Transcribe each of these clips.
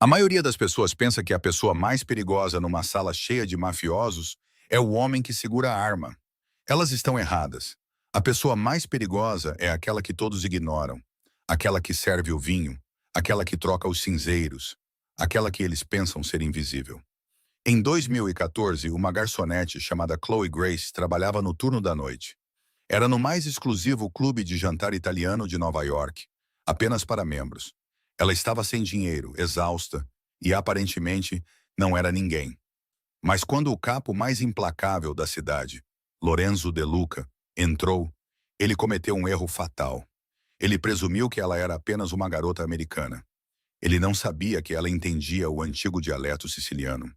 A maioria das pessoas pensa que a pessoa mais perigosa numa sala cheia de mafiosos é o homem que segura a arma. Elas estão erradas. A pessoa mais perigosa é aquela que todos ignoram, aquela que serve o vinho, aquela que troca os cinzeiros, aquela que eles pensam ser invisível. Em 2014, uma garçonete chamada Chloe Grace trabalhava no turno da noite. Era no mais exclusivo clube de jantar italiano de Nova York, apenas para membros. Ela estava sem dinheiro, exausta, e aparentemente não era ninguém. Mas quando o capo mais implacável da cidade, Lorenzo De Luca, entrou, ele cometeu um erro fatal. Ele presumiu que ela era apenas uma garota americana. Ele não sabia que ela entendia o antigo dialeto siciliano.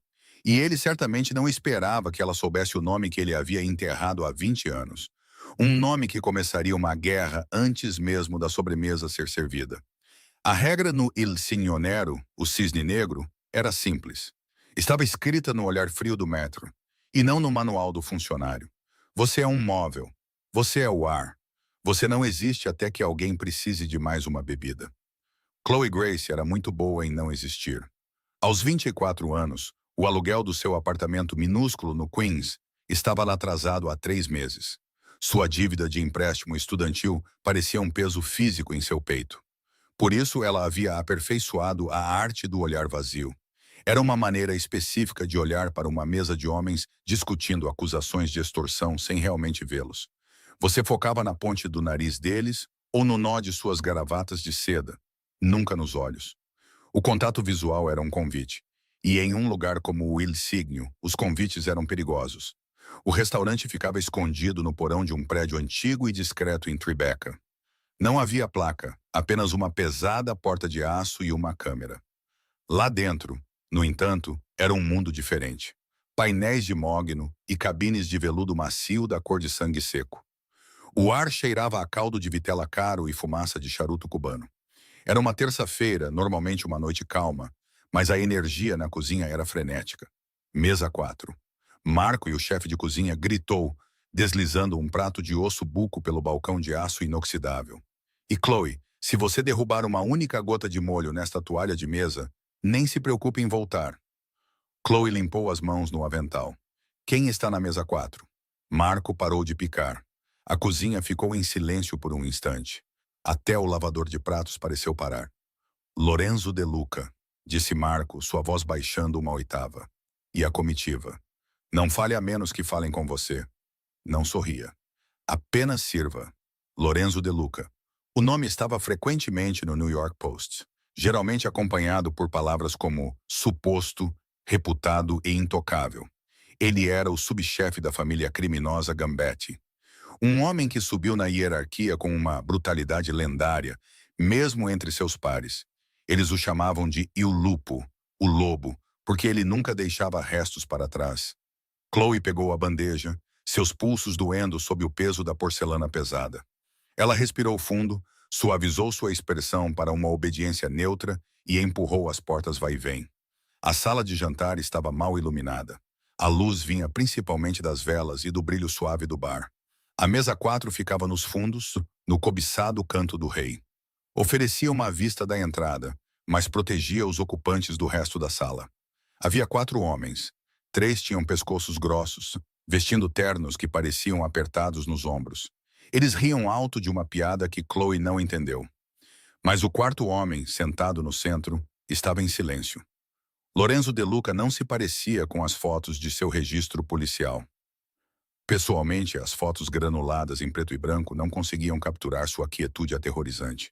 E ele certamente não esperava que ela soubesse o nome que ele havia enterrado há 20 anos. Um nome que começaria uma guerra antes mesmo da sobremesa ser servida. A regra no Il Signonero, o cisne negro, era simples. Estava escrita no olhar frio do metro, e não no manual do funcionário. Você é um móvel. Você é o ar. Você não existe até que alguém precise de mais uma bebida. Chloe Grace era muito boa em não existir. Aos 24 anos, o aluguel do seu apartamento minúsculo no Queens estava lá atrasado há 3 meses. Sua dívida de empréstimo estudantil parecia um peso físico em seu peito. Por isso, ela havia aperfeiçoado a arte do olhar vazio. Era uma maneira específica de olhar para uma mesa de homens discutindo acusações de extorsão sem realmente vê-los. Você focava na ponte do nariz deles ou no nó de suas gravatas de seda, nunca nos olhos. O contato visual era um convite, e em um lugar como o Il Signo, os convites eram perigosos. O restaurante ficava escondido no porão de um prédio antigo e discreto em Tribeca. Não havia placa, apenas uma pesada porta de aço e uma câmera. Lá dentro, no entanto, era um mundo diferente. Painéis de mogno e cabines de veludo macio da cor de sangue seco. O ar cheirava a caldo de vitela caro e fumaça de charuto cubano. Era uma terça-feira, normalmente uma noite calma, mas a energia na cozinha era frenética. Mesa 4. Marco e o chefe de cozinha gritou, deslizando um prato de osso buco pelo balcão de aço inoxidável. E Chloe, se você derrubar uma única gota de molho nesta toalha de mesa, nem se preocupe em voltar. Chloe limpou as mãos no avental. Quem está na mesa 4? Marco parou de picar. A cozinha ficou em silêncio por um instante. Até o lavador de pratos pareceu parar. Lorenzo De Luca, disse Marco, sua voz baixando uma oitava. E a comitiva. Não fale a menos que falem com você. Não sorria. Apenas sirva. Lorenzo De Luca. O nome estava frequentemente no New York Post, geralmente acompanhado por palavras como suposto, reputado e intocável. Ele era o subchefe da família criminosa Gambetti. Um homem que subiu na hierarquia com uma brutalidade lendária, mesmo entre seus pares. Eles o chamavam de Il Lupo, o lobo, porque ele nunca deixava restos para trás. Chloe pegou a bandeja, seus pulsos doendo sob o peso da porcelana pesada. Ela respirou fundo, suavizou sua expressão para uma obediência neutra e empurrou as portas vai e vem. A sala de jantar estava mal iluminada. A luz vinha principalmente das velas e do brilho suave do bar. A mesa 4 ficava nos fundos, no cobiçado canto do rei. Oferecia uma vista da entrada, mas protegia os ocupantes do resto da sala. Havia 4 homens. 3 tinham pescoços grossos, vestindo ternos que pareciam apertados nos ombros. Eles riam alto de uma piada que Chloe não entendeu. Mas o 4º homem, sentado no centro, estava em silêncio. Lorenzo De Luca não se parecia com as fotos de seu registro policial. Pessoalmente, as fotos granuladas em preto e branco não conseguiam capturar sua quietude aterrorizante.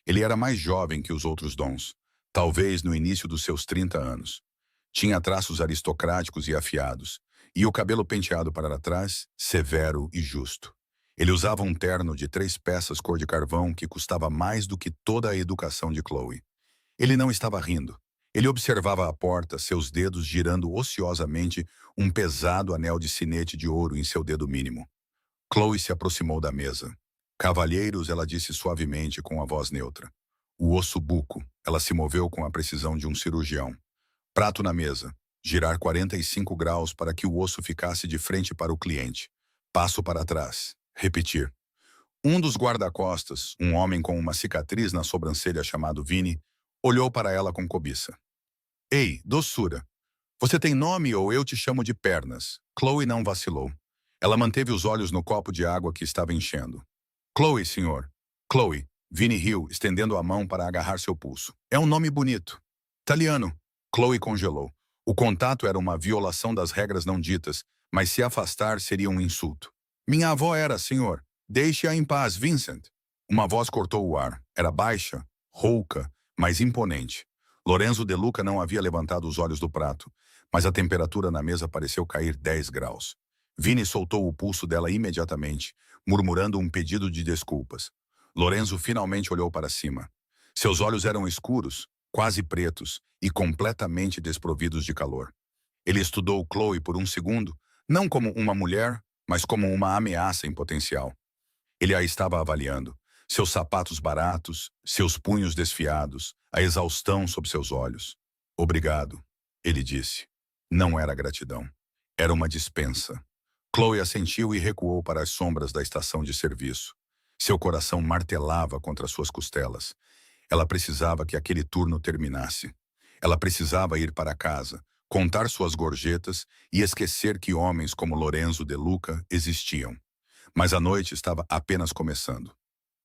Ele era mais jovem que os outros dons, talvez no início dos seus 30 anos. Tinha traços aristocráticos e afiados, e o cabelo penteado para trás, severo e justo. Ele usava um terno de 3 peças cor de carvão que custava mais do que toda a educação de Chloe. Ele não estava rindo. Ele observava a porta, seus dedos girando ociosamente um pesado anel de sinete de ouro em seu dedo mínimo. Chloe se aproximou da mesa. Cavalheiros, ela disse suavemente com a voz neutra. O osso buco, ela se moveu com a precisão de um cirurgião. Prato na mesa. Girar 45 graus para que o osso ficasse de frente para o cliente. Passo para trás. Repetir. Um dos guarda-costas, um homem com uma cicatriz na sobrancelha chamado Vini, olhou para ela com cobiça. Ei, doçura, você tem nome ou eu te chamo de pernas? Chloe não vacilou. Ela manteve os olhos no copo de água que estava enchendo. Chloe, senhor. Chloe, Vinnie riu, estendendo a mão para agarrar seu pulso. É um nome bonito. Italiano. Chloe congelou. O contato era uma violação das regras não ditas, mas se afastar seria um insulto. Minha avó era, senhor. Deixe-a em paz, Vincent. Uma voz cortou o ar. Era baixa, rouca, mas imponente. Lorenzo De Luca não havia levantado os olhos do prato, mas a temperatura na mesa pareceu cair 10 graus. Vinnie soltou o pulso dela imediatamente, murmurando um pedido de desculpas. Lorenzo finalmente olhou para cima. Seus olhos eram escuros, quase pretos e completamente desprovidos de calor. Ele estudou Chloe por um segundo, não como uma mulher, mas como uma ameaça em potencial. Ele a estava avaliando. Seus sapatos baratos, seus punhos desfiados, a exaustão sob seus olhos. Obrigado, ele disse. Não era gratidão. Era uma dispensa. Chloe assentiu e recuou para as sombras da estação de serviço. Seu coração martelava contra suas costelas. Ela precisava que aquele turno terminasse. Ela precisava ir para casa, contar suas gorjetas e esquecer que homens como Lorenzo De Luca existiam. Mas a noite estava apenas começando.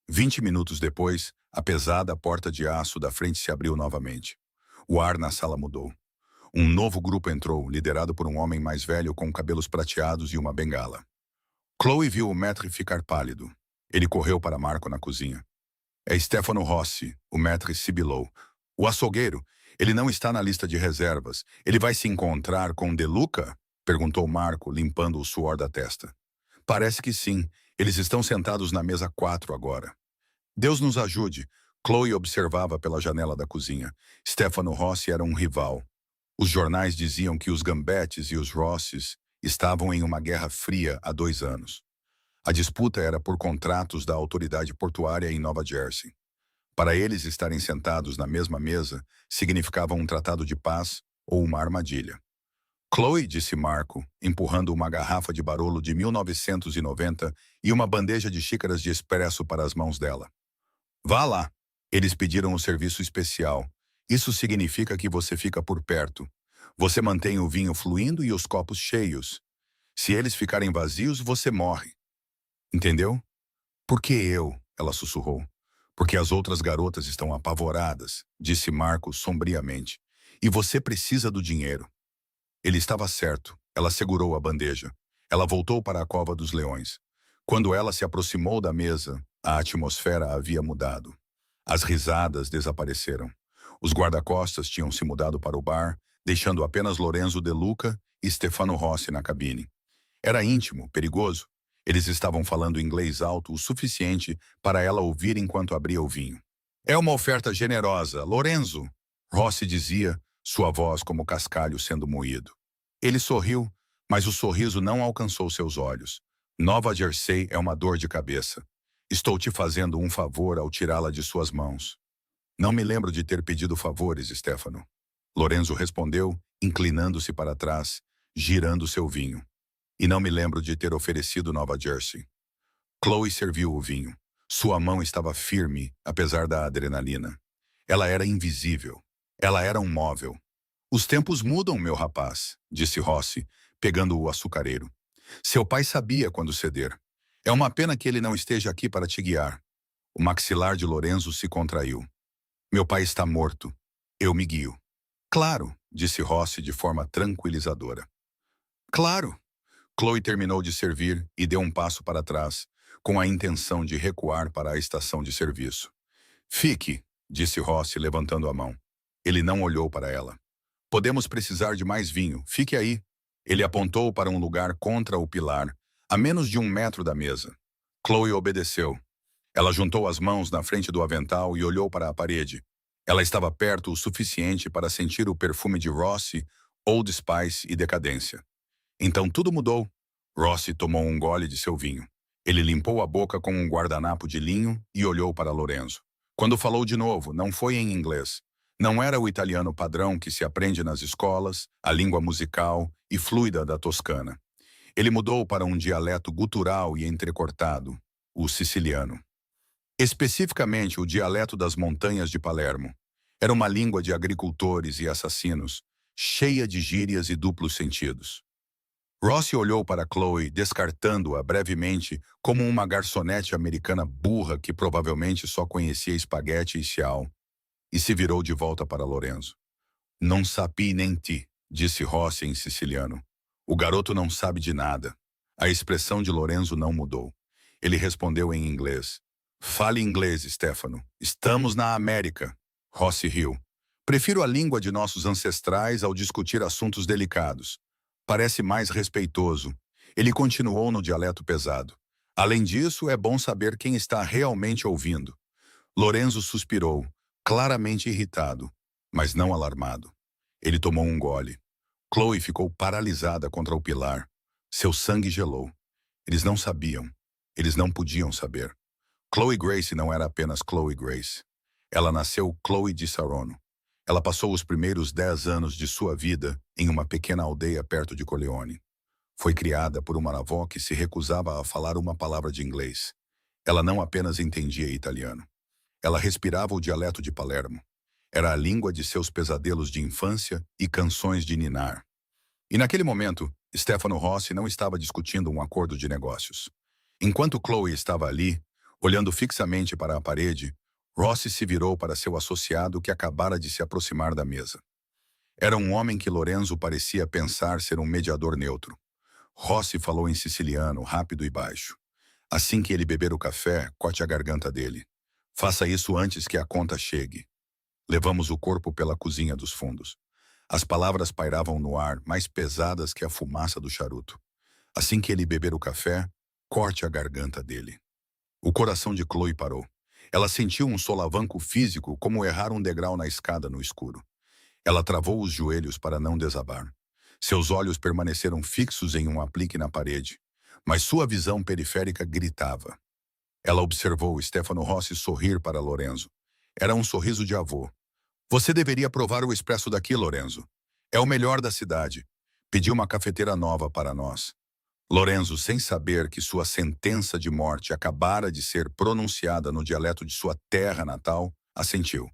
20 minutos depois, a pesada porta de aço da frente se abriu novamente. O ar na sala mudou. Um novo grupo entrou, liderado por um homem mais velho com cabelos prateados e uma bengala. Chloe viu o maître ficar pálido. Ele correu para Marco na cozinha. É Stefano Rossi, o maître sibilou. O açougueiro, ele não está na lista de reservas. Ele vai se encontrar com De Luca? Perguntou Marco, limpando o suor da testa. Parece que sim. Eles estão sentados na mesa 4 agora. Deus nos ajude. Chloe observava pela janela da cozinha. Stefano Rossi era um rival. Os jornais diziam que os Gambettes e os Rossis estavam em uma guerra fria há 2 anos. A disputa era por contratos da autoridade portuária em Nova Jersey. Para eles estarem sentados na mesma mesa significava um tratado de paz ou uma armadilha. Chloe, disse Marco, empurrando uma garrafa de Barolo de 1990 e uma bandeja de xícaras de expresso para as mãos dela. Vá lá. Eles pediram o serviço especial. Isso significa que você fica por perto. Você mantém o vinho fluindo e os copos cheios. Se eles ficarem vazios, você morre. Entendeu? Por que eu? Ela sussurrou. Porque as outras garotas estão apavoradas, disse Marco sombriamente. E você precisa do dinheiro. Ele estava certo. Ela segurou a bandeja. Ela voltou para a cova dos leões. Quando ela se aproximou da mesa, a atmosfera havia mudado. As risadas desapareceram. Os guarda-costas tinham se mudado para o bar, deixando apenas Lorenzo De Luca e Stefano Rossi na cabine. Era íntimo, perigoso. Eles estavam falando inglês alto o suficiente para ela ouvir enquanto abria o vinho. É uma oferta generosa, Lorenzo, Rossi dizia, sua voz como cascalho sendo moído. Ele sorriu, mas o sorriso não alcançou seus olhos. Nova Jersey é uma dor de cabeça. Estou te fazendo um favor ao tirá-la de suas mãos. Não me lembro de ter pedido favores, Stefano. Lorenzo respondeu, inclinando-se para trás, girando seu vinho. E não me lembro de ter oferecido Nova Jersey. Chloe serviu o vinho. Sua mão estava firme, apesar da adrenalina. Ela era invisível. Ela era um móvel. Os tempos mudam, meu rapaz, disse Rossi, pegando o açucareiro. Seu pai sabia quando ceder. É uma pena que ele não esteja aqui para te guiar. O maxilar de Lorenzo se contraiu. Meu pai está morto. Eu me guio. Claro, disse Rossi de forma tranquilizadora. Claro. Chloe terminou de servir e deu um passo para trás, com a intenção de recuar para a estação de serviço. Fique, disse Rossi levantando a mão. Ele não olhou para ela. Podemos precisar de mais vinho. Fique aí. Ele apontou para um lugar contra o pilar, a menos de 1 metro da mesa. Chloe obedeceu. Ela juntou as mãos na frente do avental e olhou para a parede. Ela estava perto o suficiente para sentir o perfume de Rossi, Old Spice e decadência. Então tudo mudou. Rossi tomou um gole de seu vinho. Ele limpou a boca com um guardanapo de linho e olhou para Lorenzo. Quando falou de novo, não foi em inglês. Não era o italiano padrão que se aprende nas escolas, a língua musical e fluida da Toscana. Ele mudou para um dialeto gutural e entrecortado, o siciliano. Especificamente o dialeto das montanhas de Palermo. Era uma língua de agricultores e assassinos, cheia de gírias e duplos sentidos. Rossi olhou para Chloe, descartando-a brevemente como uma garçonete americana burra que provavelmente só conhecia espaguete e cial, e se virou de volta para Lorenzo. "Non sapi nem ti", disse Rossi em siciliano. "O garoto não sabe de nada." A expressão de Lorenzo não mudou. Ele respondeu em inglês. "Fale inglês, Stefano. Estamos na América." Rossi riu. "Prefiro a língua de nossos ancestrais ao discutir assuntos delicados. Parece mais respeitoso." Ele continuou no dialeto pesado. "Além disso, é bom saber quem está realmente ouvindo." Lorenzo suspirou, claramente irritado, mas não alarmado. Ele tomou um gole. Chloe ficou paralisada contra o pilar. Seu sangue gelou. Eles não sabiam. Eles não podiam saber. Chloe Grace não era apenas Chloe Grace. Ela nasceu Chloe de Saronno. Ela passou os primeiros 10 anos de sua vida em uma pequena aldeia perto de Corleone. Foi criada por uma avó que se recusava a falar uma palavra de inglês. Ela não apenas entendia italiano. Ela respirava o dialeto de Palermo. Era a língua de seus pesadelos de infância e canções de ninar. E naquele momento, Stefano Rossi não estava discutindo um acordo de negócios. Enquanto Chloe estava ali, olhando fixamente para a parede, Rossi se virou para seu associado que acabara de se aproximar da mesa. Era um homem que Lorenzo parecia pensar ser um mediador neutro. Rossi falou em siciliano, rápido e baixo. "Assim que ele beber o café, corte a garganta dele. Faça isso antes que a conta chegue." Levamos o corpo pela cozinha dos fundos. As palavras pairavam no ar, mais pesadas que a fumaça do charuto. "Assim que ele beber o café, corte a garganta dele." O coração de Chloe parou. Ela sentiu um solavanco físico, como errar um degrau na escada no escuro. Ela travou os joelhos para não desabar. Seus olhos permaneceram fixos em um aplique na parede, mas sua visão periférica gritava. Ela observou Stefano Rossi sorrir para Lorenzo. Era um sorriso de avô. "Você deveria provar o expresso daqui, Lorenzo. É o melhor da cidade. Pedi uma cafeteira nova para nós." Lorenzo, sem saber que sua sentença de morte acabara de ser pronunciada no dialeto de sua terra natal, assentiu.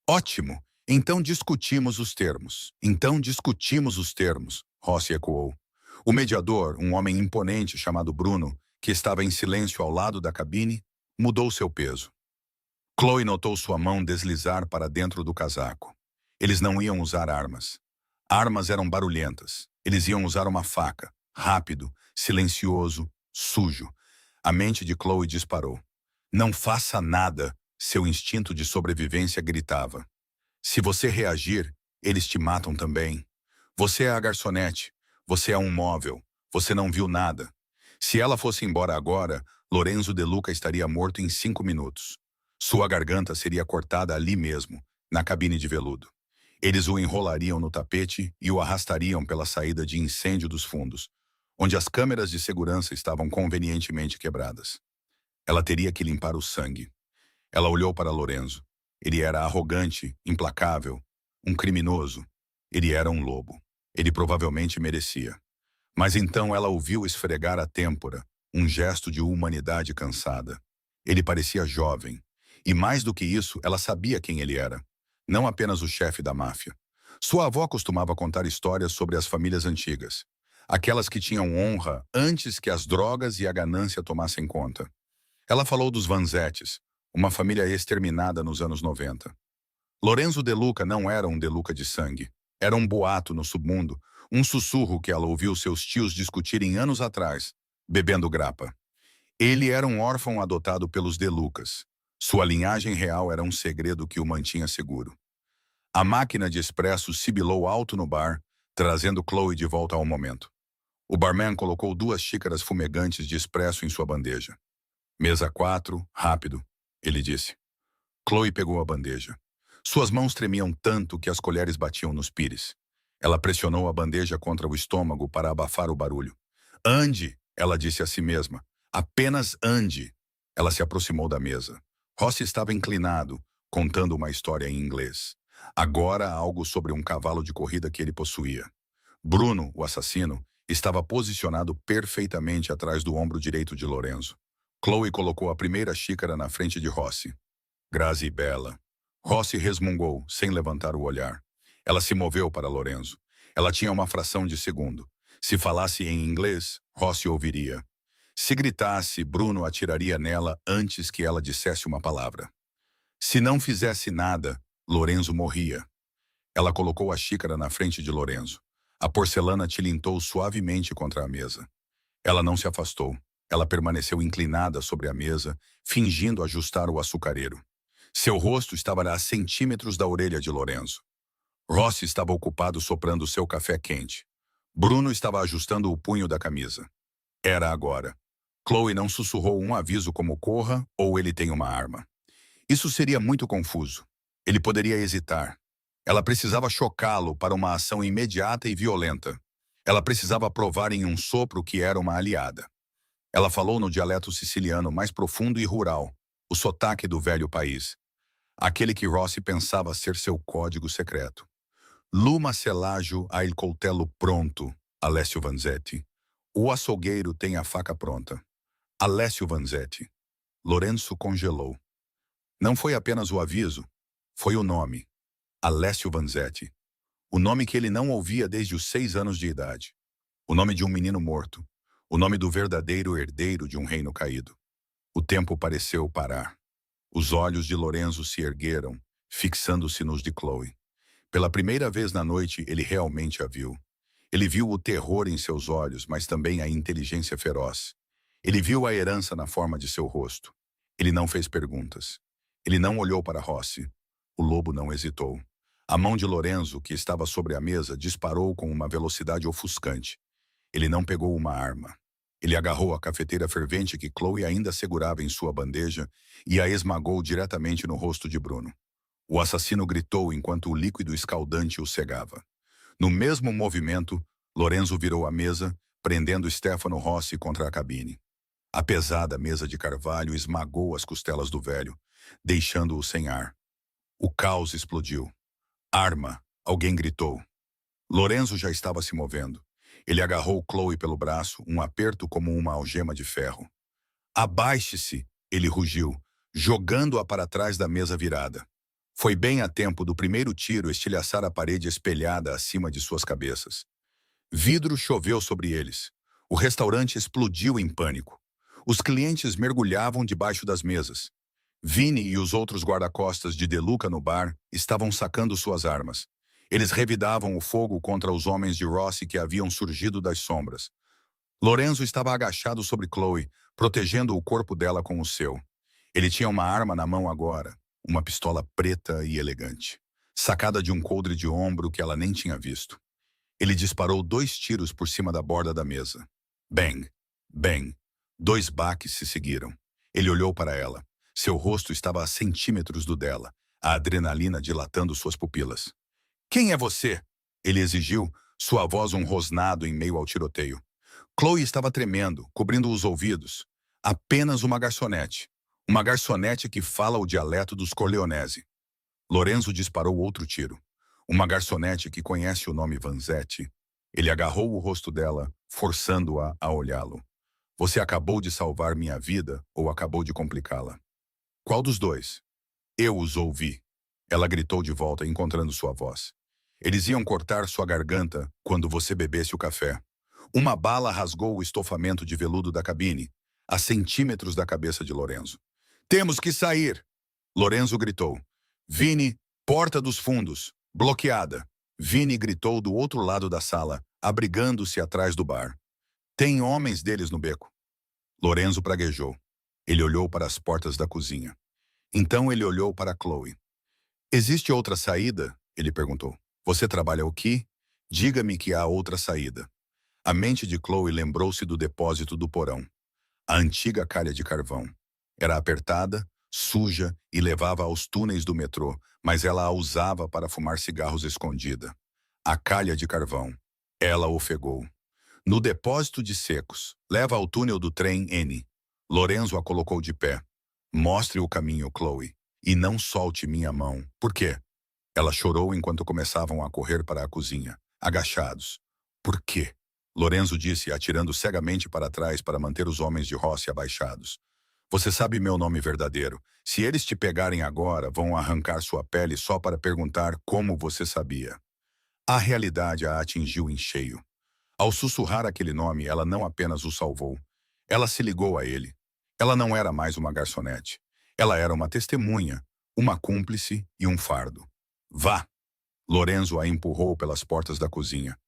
"Ótimo! Então discutimos os termos." "Então discutimos os termos", Rossi ecoou. O mediador, um homem imponente chamado Bruno, que estava em silêncio ao lado da cabine, mudou seu peso. Chloe notou sua mão deslizar para dentro do casaco. Eles não iam usar armas. Armas eram barulhentas. Eles iam usar uma faca, rápido, silencioso, sujo. A mente de Chloe disparou. "Não faça nada", seu instinto de sobrevivência gritava. "Se você reagir, eles te matam também. Você é a garçonete. Você é um móvel. Você não viu nada." Se ela fosse embora agora, Lorenzo De Luca estaria morto em 5 minutos. Sua garganta seria cortada ali mesmo, na cabine de veludo. Eles o enrolariam no tapete e o arrastariam pela saída de incêndio dos fundos, onde as câmeras de segurança estavam convenientemente quebradas. Ela teria que limpar o sangue. Ela olhou para Lorenzo. Ele era arrogante, implacável, um criminoso. Ele era um lobo. Ele provavelmente merecia. Mas então ela o viu esfregar a têmpora, um gesto de humanidade cansada. Ele parecia jovem. E mais do que isso, ela sabia quem ele era. Não apenas o chefe da máfia. Sua avó costumava contar histórias sobre as famílias antigas. Aquelas que tinham honra antes que as drogas e a ganância tomassem conta. Ela falou dos Vanzettis, uma família exterminada nos anos 90. Lorenzo De Luca não era um De Luca de sangue. Era um boato no submundo, um sussurro que ela ouviu seus tios discutirem anos atrás, bebendo grapa. Ele era um órfão adotado pelos De Lucas. Sua linhagem real era um segredo que o mantinha seguro. A máquina de expresso sibilou alto no bar, trazendo Chloe de volta ao momento. O barman colocou 2 xícaras fumegantes de expresso em sua bandeja. "Mesa 4, rápido", ele disse. Chloe pegou a bandeja. Suas mãos tremiam tanto que as colheres batiam nos pires. Ela pressionou a bandeja contra o estômago para abafar o barulho. "Ande", ela disse a si mesma. "Apenas ande." Ela se aproximou da mesa. Rossi estava inclinado, contando uma história em inglês. Agora algo sobre um cavalo de corrida que ele possuía. Bruno, o assassino, estava posicionado perfeitamente atrás do ombro direito de Lorenzo. Chloe colocou a primeira xícara na frente de Rossi. "Grazie bella." Rossi resmungou, sem levantar o olhar. Ela se moveu para Lorenzo. Ela tinha uma fração de segundo. Se falasse em inglês, Rossi ouviria. Se gritasse, Bruno atiraria nela antes que ela dissesse uma palavra. Se não fizesse nada, Lorenzo morria. Ela colocou a xícara na frente de Lorenzo. A porcelana tilintou suavemente contra a mesa. Ela não se afastou. Ela permaneceu inclinada sobre a mesa, fingindo ajustar o açucareiro. Seu rosto estava a centímetros da orelha de Lorenzo. Rossi estava ocupado soprando seu café quente. Bruno estava ajustando o punho da camisa. Era agora. Chloe não sussurrou um aviso como corra ou ele tem uma arma. Isso seria muito confuso. Ele poderia hesitar. Ela precisava chocá-lo para uma ação imediata e violenta. Ela precisava provar em um sopro que era uma aliada. Ela falou no dialeto siciliano mais profundo e rural, o sotaque do velho país. Aquele que Rossi pensava ser seu código secreto. Luma Celágio a il coltello pronto, Alessio Vanzetti. O açougueiro tem a faca pronta. Alessio Vanzetti. Lorenzo congelou. Não foi apenas o aviso, foi o nome. Alessio Vanzetti. O nome que ele não ouvia desde os 6 anos de idade. O nome de um menino morto. O nome do verdadeiro herdeiro de um reino caído. O tempo pareceu parar. Os olhos de Lorenzo se ergueram, fixando-se nos de Chloe. Pela primeira vez na noite, ele realmente a viu. Ele viu o terror em seus olhos, mas também a inteligência feroz. Ele viu a herança na forma de seu rosto. Ele não fez perguntas. Ele não olhou para Rossi. O lobo não hesitou. A mão de Lorenzo, que estava sobre a mesa, disparou com uma velocidade ofuscante. Ele não pegou uma arma. Ele agarrou a cafeteira fervente que Chloe ainda segurava em sua bandeja e a esmagou diretamente no rosto de Bruno. O assassino gritou enquanto o líquido escaldante o cegava. No mesmo movimento, Lorenzo virou a mesa, prendendo Stefano Rossi contra a cabine. A pesada mesa de carvalho esmagou as costelas do velho, deixando-o sem ar. O caos explodiu. Arma! Alguém gritou. Lorenzo já estava se movendo. Ele agarrou Chloe pelo braço, um aperto como uma algema de ferro. Abaixe-se! Ele rugiu, jogando-a para trás da mesa virada. Foi bem a tempo do primeiro tiro estilhaçar a parede espelhada acima de suas cabeças. Vidro choveu sobre eles. O restaurante explodiu em pânico. Os clientes mergulhavam debaixo das mesas. Vini e os outros guarda-costas de De Luca no bar estavam sacando suas armas. Eles revidavam o fogo contra os homens de Rossi que haviam surgido das sombras. Lorenzo estava agachado sobre Chloe, protegendo o corpo dela com o seu. Ele tinha uma arma na mão agora, uma pistola preta e elegante, sacada de um coldre de ombro que ela nem tinha visto. Ele disparou 2 tiros por cima da borda da mesa. Bang! Bang! 2 baques se seguiram. Ele olhou para ela. Seu rosto estava a centímetros do dela, a adrenalina dilatando suas pupilas. Quem é você? Ele exigiu, sua voz um rosnado em meio ao tiroteio. Chloe estava tremendo, cobrindo os ouvidos. Apenas uma garçonete. Uma garçonete que fala o dialeto dos Corleonesi. Lorenzo disparou outro tiro. Uma garçonete que conhece o nome Vanzetti. Ele agarrou o rosto dela, forçando-a a olhá-lo. Você acabou de salvar minha vida ou acabou de complicá-la? Qual dos dois? Eu os ouvi. Ela gritou de volta, encontrando sua voz. Eles iam cortar sua garganta quando você bebesse o café. Uma bala rasgou o estofamento de veludo da cabine, a centímetros da cabeça de Lorenzo. Temos que sair! Lorenzo gritou. Vini, porta dos fundos, bloqueada. Vini gritou do outro lado da sala, abrigando-se atrás do bar. Tem homens deles no beco. Lorenzo praguejou. Ele olhou para as portas da cozinha. Então ele olhou para Chloe. Existe outra saída? Ele perguntou. Você trabalha aqui? Diga-me que há outra saída. A mente de Chloe lembrou-se do depósito do porão. A antiga calha de carvão. Era apertada, suja e levava aos túneis do metrô, mas ela a usava para fumar cigarros escondida. A calha de carvão. Ela ofegou. No depósito de secos, leva ao túnel do trem N. Lorenzo a colocou de pé. Mostre o caminho, Chloe, e não solte minha mão. Por quê? Ela chorou enquanto começavam a correr para a cozinha, agachados. Por quê? Lorenzo disse, atirando cegamente para trás para manter os homens de Rossi abaixados. Você sabe meu nome verdadeiro. Se eles te pegarem agora, vão arrancar sua pele só para perguntar como você sabia. A realidade a atingiu em cheio. Ao sussurrar aquele nome, ela não apenas o salvou. Ela se ligou a ele. Ela não era mais uma garçonete. Ela era uma testemunha, uma cúmplice e um fardo. Vá! Lorenzo a empurrou pelas portas da cozinha.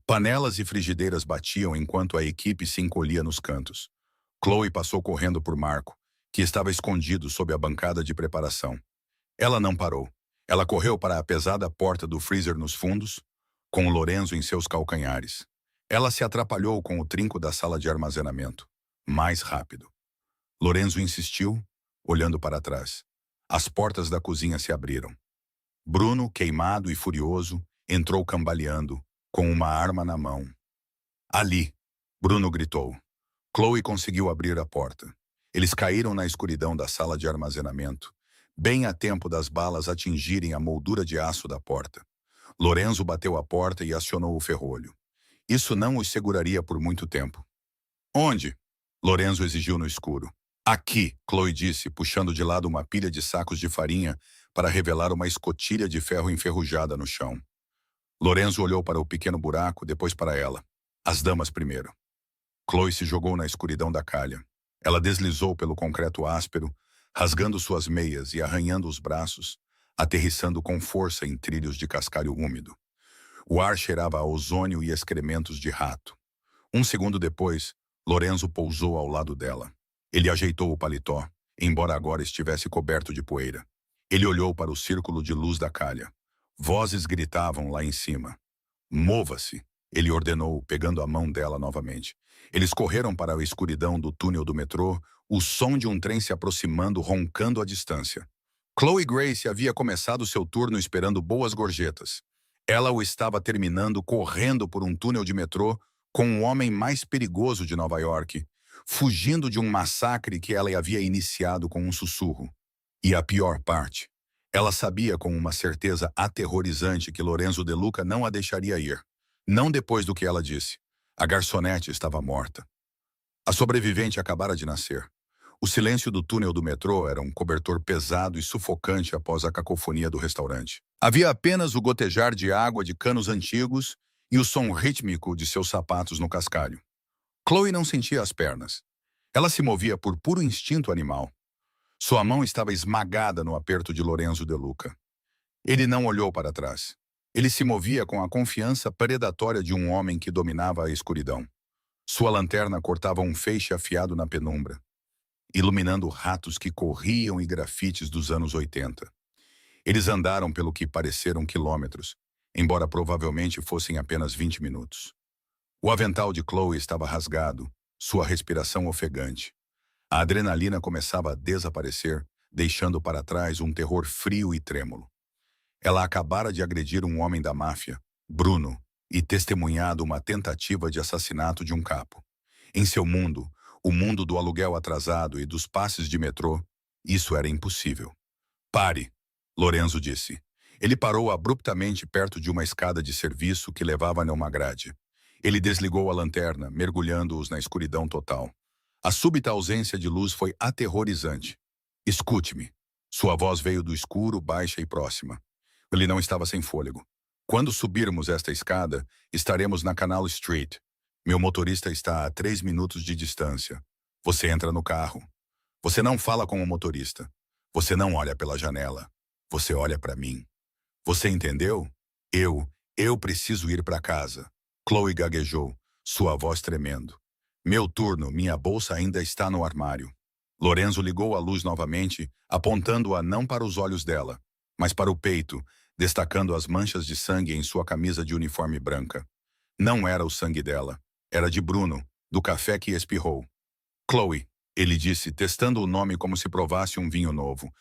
Panelas e frigideiras batiam enquanto a equipe se encolhia nos cantos. Chloe passou correndo por Marco, que estava escondido sob a bancada de preparação. Ela não parou. Ela correu para a pesada porta do freezer nos fundos, com Lorenzo em seus calcanhares. Ela se atrapalhou com o trinco da sala de armazenamento. Mais rápido. Lorenzo insistiu, olhando para trás. As portas da cozinha se abriram. Bruno, queimado e furioso, entrou cambaleando, com uma arma na mão. Ali! Bruno gritou. Chloe conseguiu abrir a porta. Eles caíram na escuridão da sala de armazenamento, bem a tempo das balas atingirem a moldura de aço da porta. Lorenzo bateu a porta e acionou o ferrolho. Isso não os seguraria por muito tempo. Onde? Lorenzo exigiu no escuro. Aqui, Chloe disse, puxando de lado uma pilha de sacos de farinha para revelar uma escotilha de ferro enferrujada no chão. Lorenzo olhou para o pequeno buraco, depois para ela. As damas primeiro. Chloe se jogou na escuridão da calha. Ela deslizou pelo concreto áspero, rasgando suas meias e arranhando os braços, aterrissando com força em trilhos de cascalho úmido. O ar cheirava a ozônio e excrementos de rato. Um segundo depois, Lorenzo pousou ao lado dela. Ele ajeitou o paletó, embora agora estivesse coberto de poeira. Ele olhou para o círculo de luz da calha. Vozes gritavam lá em cima. Mova-se, ele ordenou, pegando a mão dela novamente. Eles correram para a escuridão do túnel do metrô, o som de um trem se aproximando, roncando à distância. Chloe Grace havia começado seu turno esperando boas gorjetas. Ela o estava terminando correndo por um túnel de metrô com o homem mais perigoso de Nova York, fugindo de um massacre que ela havia iniciado com um sussurro. E a pior parte, ela sabia com uma certeza aterrorizante que Lorenzo De Luca não a deixaria ir. Não depois do que ela disse. A garçonete estava morta. A sobrevivente acabara de nascer. O silêncio do túnel do metrô era um cobertor pesado e sufocante após a cacofonia do restaurante. Havia apenas o gotejar de água de canos antigos e o som rítmico de seus sapatos no cascalho. Chloe não sentia as pernas. Ela se movia por puro instinto animal. Sua mão estava esmagada no aperto de Lorenzo De Luca. Ele não olhou para trás. Ele se movia com a confiança predatória de um homem que dominava a escuridão. Sua lanterna cortava um feixe afiado na penumbra, iluminando ratos que corriam e grafites dos anos 80. Eles andaram pelo que pareceram quilômetros, embora provavelmente fossem apenas 20 minutos. O avental de Chloe estava rasgado, sua respiração ofegante. A adrenalina começava a desaparecer, deixando para trás um terror frio e trêmulo. Ela acabara de agredir um homem da máfia, Bruno, e testemunhado uma tentativa de assassinato de um capo. Em seu mundo, o mundo do aluguel atrasado e dos passes de metrô, isso era impossível. Pare, Lorenzo disse. Ele parou abruptamente perto de uma escada de serviço que levava a uma grade. Ele desligou a lanterna, mergulhando-os na escuridão total. A súbita ausência de luz foi aterrorizante. Escute-me. Sua voz veio do escuro, baixa e próxima. Ele não estava sem fôlego. Quando subirmos esta escada, estaremos na Canal Street. Meu motorista está a 3 minutos de distância. Você entra no carro. Você não fala com o motorista. Você não olha pela janela. Você olha para mim. Você entendeu? Eu preciso ir para casa. Chloe gaguejou, sua voz tremendo. Meu turno, minha bolsa ainda está no armário. Lorenzo ligou a luz novamente, apontando-a não para os olhos dela, mas para o peito, destacando as manchas de sangue em sua camisa de uniforme branca. Não era o sangue dela, era de Bruno, do café que espirrou. Chloe, ele disse, testando o nome como se provasse um vinho novo.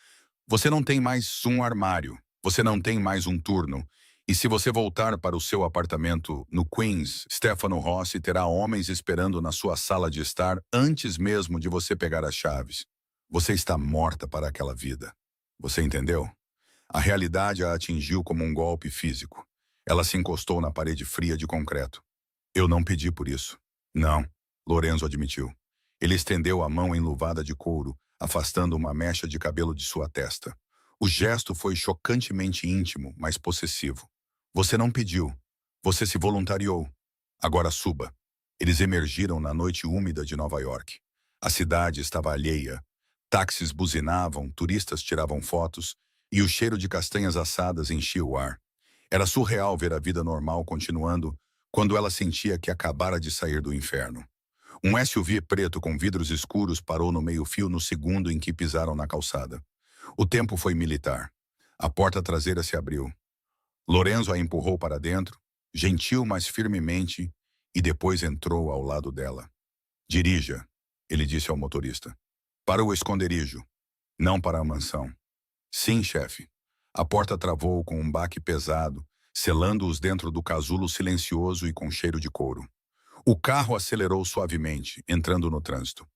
Você não tem mais um armário, você não tem mais um turno. E se você voltar para o seu apartamento no Queens, Stefano Rossi terá homens esperando na sua sala de estar antes mesmo de você pegar as chaves. Você está morta para aquela vida. Você entendeu? A realidade a atingiu como um golpe físico. Ela se encostou na parede fria de concreto. Eu não pedi por isso. Não, Lorenzo admitiu. Ele estendeu a mão enluvada de couro, afastando uma mecha de cabelo de sua testa. O gesto foi chocantemente íntimo, mas possessivo. Você não pediu. Você se voluntariou. Agora suba. Eles emergiram na noite úmida de Nova York. A cidade estava alheia. Táxis buzinavam, turistas tiravam fotos, e o cheiro de castanhas assadas enchia o ar. Era surreal ver a vida normal continuando quando ela sentia que acabara de sair do inferno. Um SUV preto com vidros escuros parou no meio-fio no segundo em que pisaram na calçada. O tempo foi militar. A porta traseira se abriu. Lorenzo a empurrou para dentro, gentil mas firmemente, e depois entrou ao lado dela. Dirija, ele disse ao motorista. Para o esconderijo, não para a mansão. Sim, chefe. A porta travou com um baque pesado, selando-os dentro do casulo silencioso e com cheiro de couro. O carro acelerou suavemente, entrando no trânsito.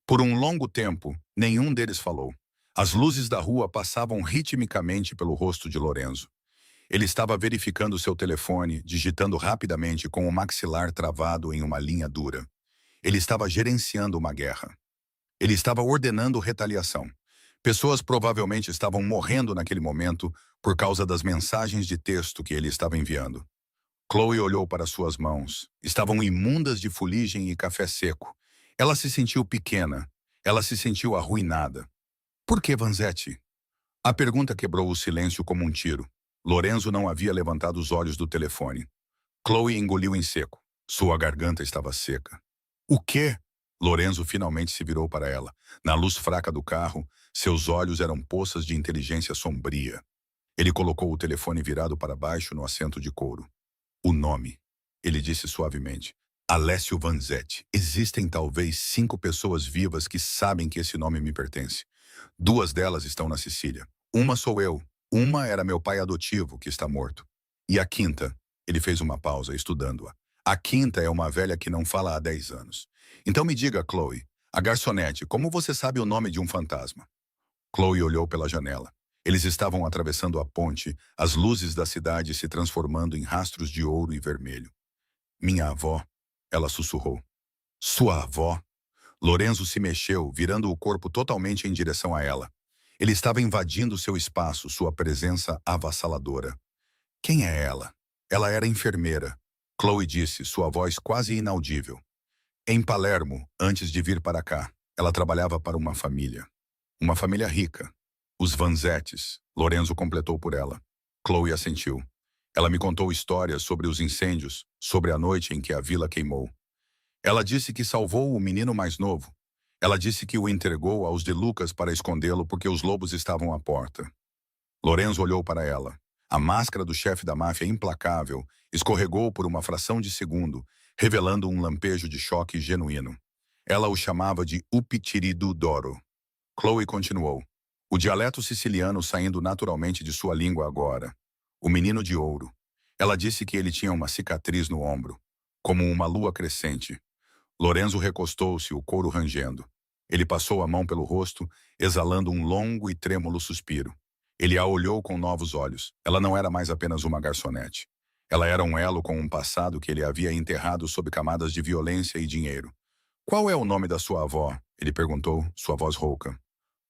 Por um longo tempo, nenhum deles falou. As luzes da rua passavam ritmicamente pelo rosto de Lorenzo. Ele estava verificando seu telefone, digitando rapidamente com o maxilar travado em uma linha dura. Ele estava gerenciando uma guerra. Ele estava ordenando retaliação. Pessoas provavelmente estavam morrendo naquele momento por causa das mensagens de texto que ele estava enviando. Chloe olhou para suas mãos. Estavam imundas de fuligem e café seco. Ela se sentiu pequena. Ela se sentiu arruinada. Por que Vanzetti? A pergunta quebrou o silêncio como um tiro. Lorenzo não havia levantado os olhos do telefone. Chloe engoliu em seco. Sua garganta estava seca. O quê? Lorenzo finalmente se virou para ela. Na luz fraca do carro, seus olhos eram poças de inteligência sombria. Ele colocou o telefone virado para baixo no assento de couro. O nome, ele disse suavemente. Alessio Vanzetti. Existem talvez 5 pessoas vivas que sabem que esse nome me pertence. 2 delas estão na Sicília. Uma sou eu. Uma era meu pai adotivo, que está morto. E a quinta, ele fez uma pausa, estudando-a. A quinta é uma velha que não fala há 10 anos. Então me diga, Chloe, a garçonete, como você sabe o nome de um fantasma? Chloe olhou pela janela. Eles estavam atravessando a ponte, as luzes da cidade se transformando em rastros de ouro e vermelho. Minha avó, ela sussurrou. Sua avó? Lorenzo se mexeu, virando o corpo totalmente em direção a ela. Ele estava invadindo seu espaço, sua presença avassaladora. Quem é ela? Ela era enfermeira. Chloe disse, sua voz quase inaudível. Em Palermo, antes de vir para cá, ela trabalhava para uma família. Uma família rica. Os Vanzettis, Lorenzo completou por ela. Chloe assentiu. Ela me contou histórias sobre os incêndios, sobre a noite em que a vila queimou. Ela disse que salvou o menino mais novo. Ela disse que o entregou aos de Lucas para escondê-lo porque os lobos estavam à porta. Lorenzo olhou para ela. A máscara do chefe da máfia implacável escorregou por uma fração de segundo, revelando um lampejo de choque genuíno. Ela o chamava de Upitiridu Doro. Chloe continuou. O dialeto siciliano saindo naturalmente de sua língua agora. O menino de ouro. Ela disse que ele tinha uma cicatriz no ombro, como uma lua crescente. Lorenzo recostou-se, o couro rangendo. Ele passou a mão pelo rosto, exalando um longo e trêmulo suspiro. Ele a olhou com novos olhos. Ela não era mais apenas uma garçonete. Ela era um elo com um passado que ele havia enterrado sob camadas de violência e dinheiro. Qual é o nome da sua avó? Ele perguntou, sua voz rouca.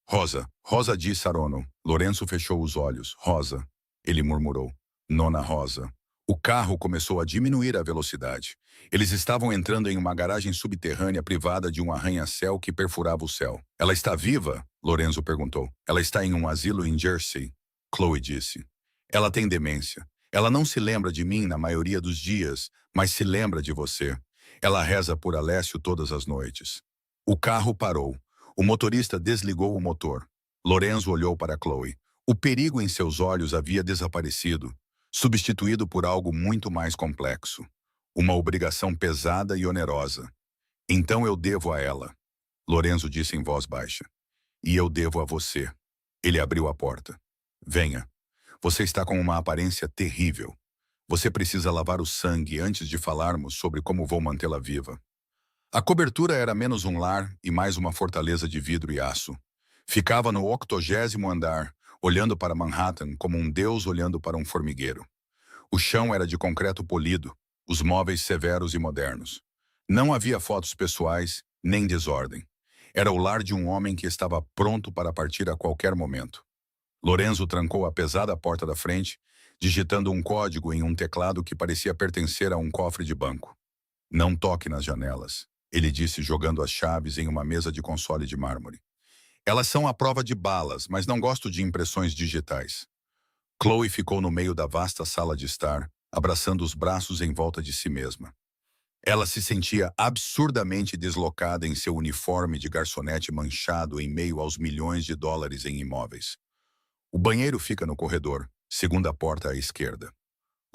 Rosa. Rosa di Sarono. Lorenzo fechou os olhos. Rosa. Ele murmurou. Nona Rosa. O carro começou a diminuir a velocidade. Eles estavam entrando em uma garagem subterrânea privada de um arranha-céu que perfurava o céu. Ela está viva? Lorenzo perguntou. Ela está em um asilo em Jersey. Chloe disse. Ela tem demência. Ela não se lembra de mim na maioria dos dias, mas se lembra de você. Ela reza por Alessio todas as noites. O carro parou. O motorista desligou o motor. Lorenzo olhou para Chloe. O perigo em seus olhos havia desaparecido, substituído por algo muito mais complexo. Uma obrigação pesada e onerosa. Então eu devo a ela. Lorenzo disse em voz baixa. E eu devo a você. Ele abriu a porta. Venha. Você está com uma aparência terrível. Você precisa lavar o sangue antes de falarmos sobre como vou mantê-la viva. A cobertura era menos um lar e mais uma fortaleza de vidro e aço. Ficava no 80º andar, olhando para Manhattan como um deus olhando para um formigueiro. O chão era de concreto polido, os móveis severos e modernos. Não havia fotos pessoais, nem desordem. Era o lar de um homem que estava pronto para partir a qualquer momento. Lorenzo trancou a pesada porta da frente, digitando um código em um teclado que parecia pertencer a um cofre de banco. Não toque nas janelas, ele disse jogando as chaves em uma mesa de console de mármore. Elas são à prova de balas, mas não gosto de impressões digitais. Chloe ficou no meio da vasta sala de estar, abraçando os braços em volta de si mesma. Ela se sentia absurdamente deslocada em seu uniforme de garçonete manchado em meio aos milhões de dólares em imóveis. O banheiro fica no corredor, segunda porta à esquerda.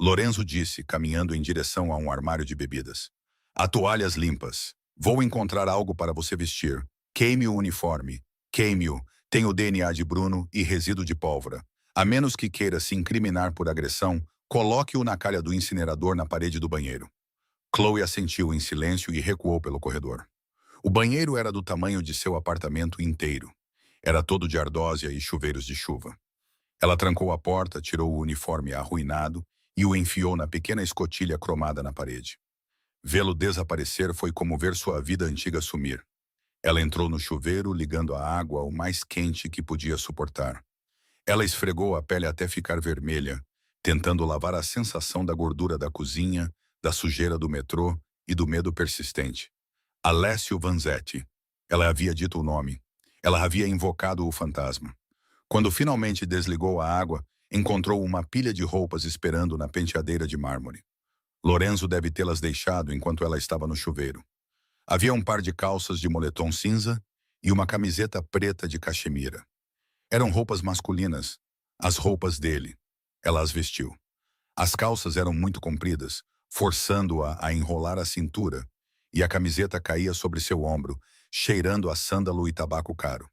Lorenzo disse, caminhando em direção a um armário de bebidas. Há toalhas limpas. Vou encontrar algo para você vestir. Queime o uniforme. Queime-o. Tem o DNA de Bruno e resíduo de pólvora. A menos que queira se incriminar por agressão, coloque-o na calha do incinerador na parede do banheiro. Chloe assentiu em silêncio e recuou pelo corredor. O banheiro era do tamanho de seu apartamento inteiro. Era todo de ardósia e chuveiros de chuva. Ela trancou a porta, tirou o uniforme arruinado e o enfiou na pequena escotilha cromada na parede. Vê-lo desaparecer foi como ver sua vida antiga sumir. Ela entrou no chuveiro, ligando a água o mais quente que podia suportar. Ela esfregou a pele até ficar vermelha, tentando lavar a sensação da gordura da cozinha, da sujeira do metrô e do medo persistente. Alessio Vanzetti. Ela havia dito o nome. Ela havia invocado o fantasma. Quando finalmente desligou a água, encontrou uma pilha de roupas esperando na penteadeira de mármore. Lorenzo deve tê-las deixado enquanto ela estava no chuveiro. Havia um par de calças de moletom cinza e uma camiseta preta de cachemira. Eram roupas masculinas, as roupas dele. Ela as vestiu. As calças eram muito compridas, forçando-a a enrolar a cintura, e a camiseta caía sobre seu ombro, cheirando a sândalo e tabaco caro.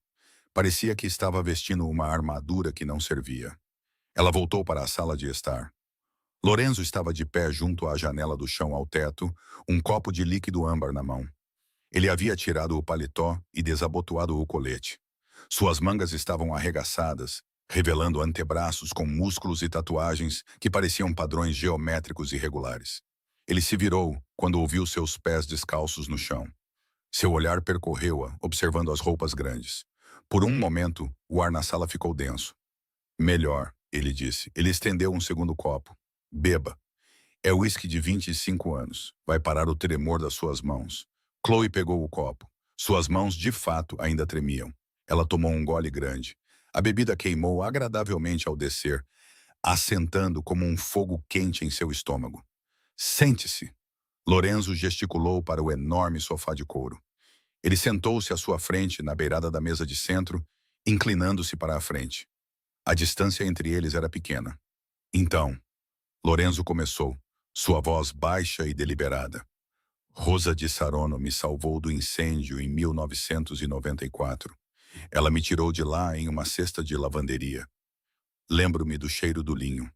Parecia que estava vestindo uma armadura que não servia. Ela voltou para a sala de estar. Lorenzo estava de pé junto à janela do chão ao teto, um copo de líquido âmbar na mão. Ele havia tirado o paletó e desabotoado o colete. Suas mangas estavam arregaçadas, revelando antebraços com músculos e tatuagens que pareciam padrões geométricos irregulares. Ele se virou quando ouviu seus pés descalços no chão. Seu olhar percorreu-a, observando as roupas grandes. Por um momento, o ar na sala ficou denso. Melhor, ele disse. Ele estendeu um segundo copo. Beba. É uísque de 25 anos. Vai parar o tremor das suas mãos. Chloe pegou o copo. Suas mãos, de fato, ainda tremiam. Ela tomou um gole grande. A bebida queimou agradavelmente ao descer, assentando como um fogo quente em seu estômago. Sente-se. Lorenzo gesticulou para o enorme sofá de couro. Ele sentou-se à sua frente, na beirada da mesa de centro, inclinando-se para a frente. A distância entre eles era pequena. Então, Lorenzo começou, sua voz baixa e deliberada. Rosa de Sarono me salvou do incêndio em 1994. Ela me tirou de lá em uma cesta de lavanderia. Lembro-me do cheiro do linho.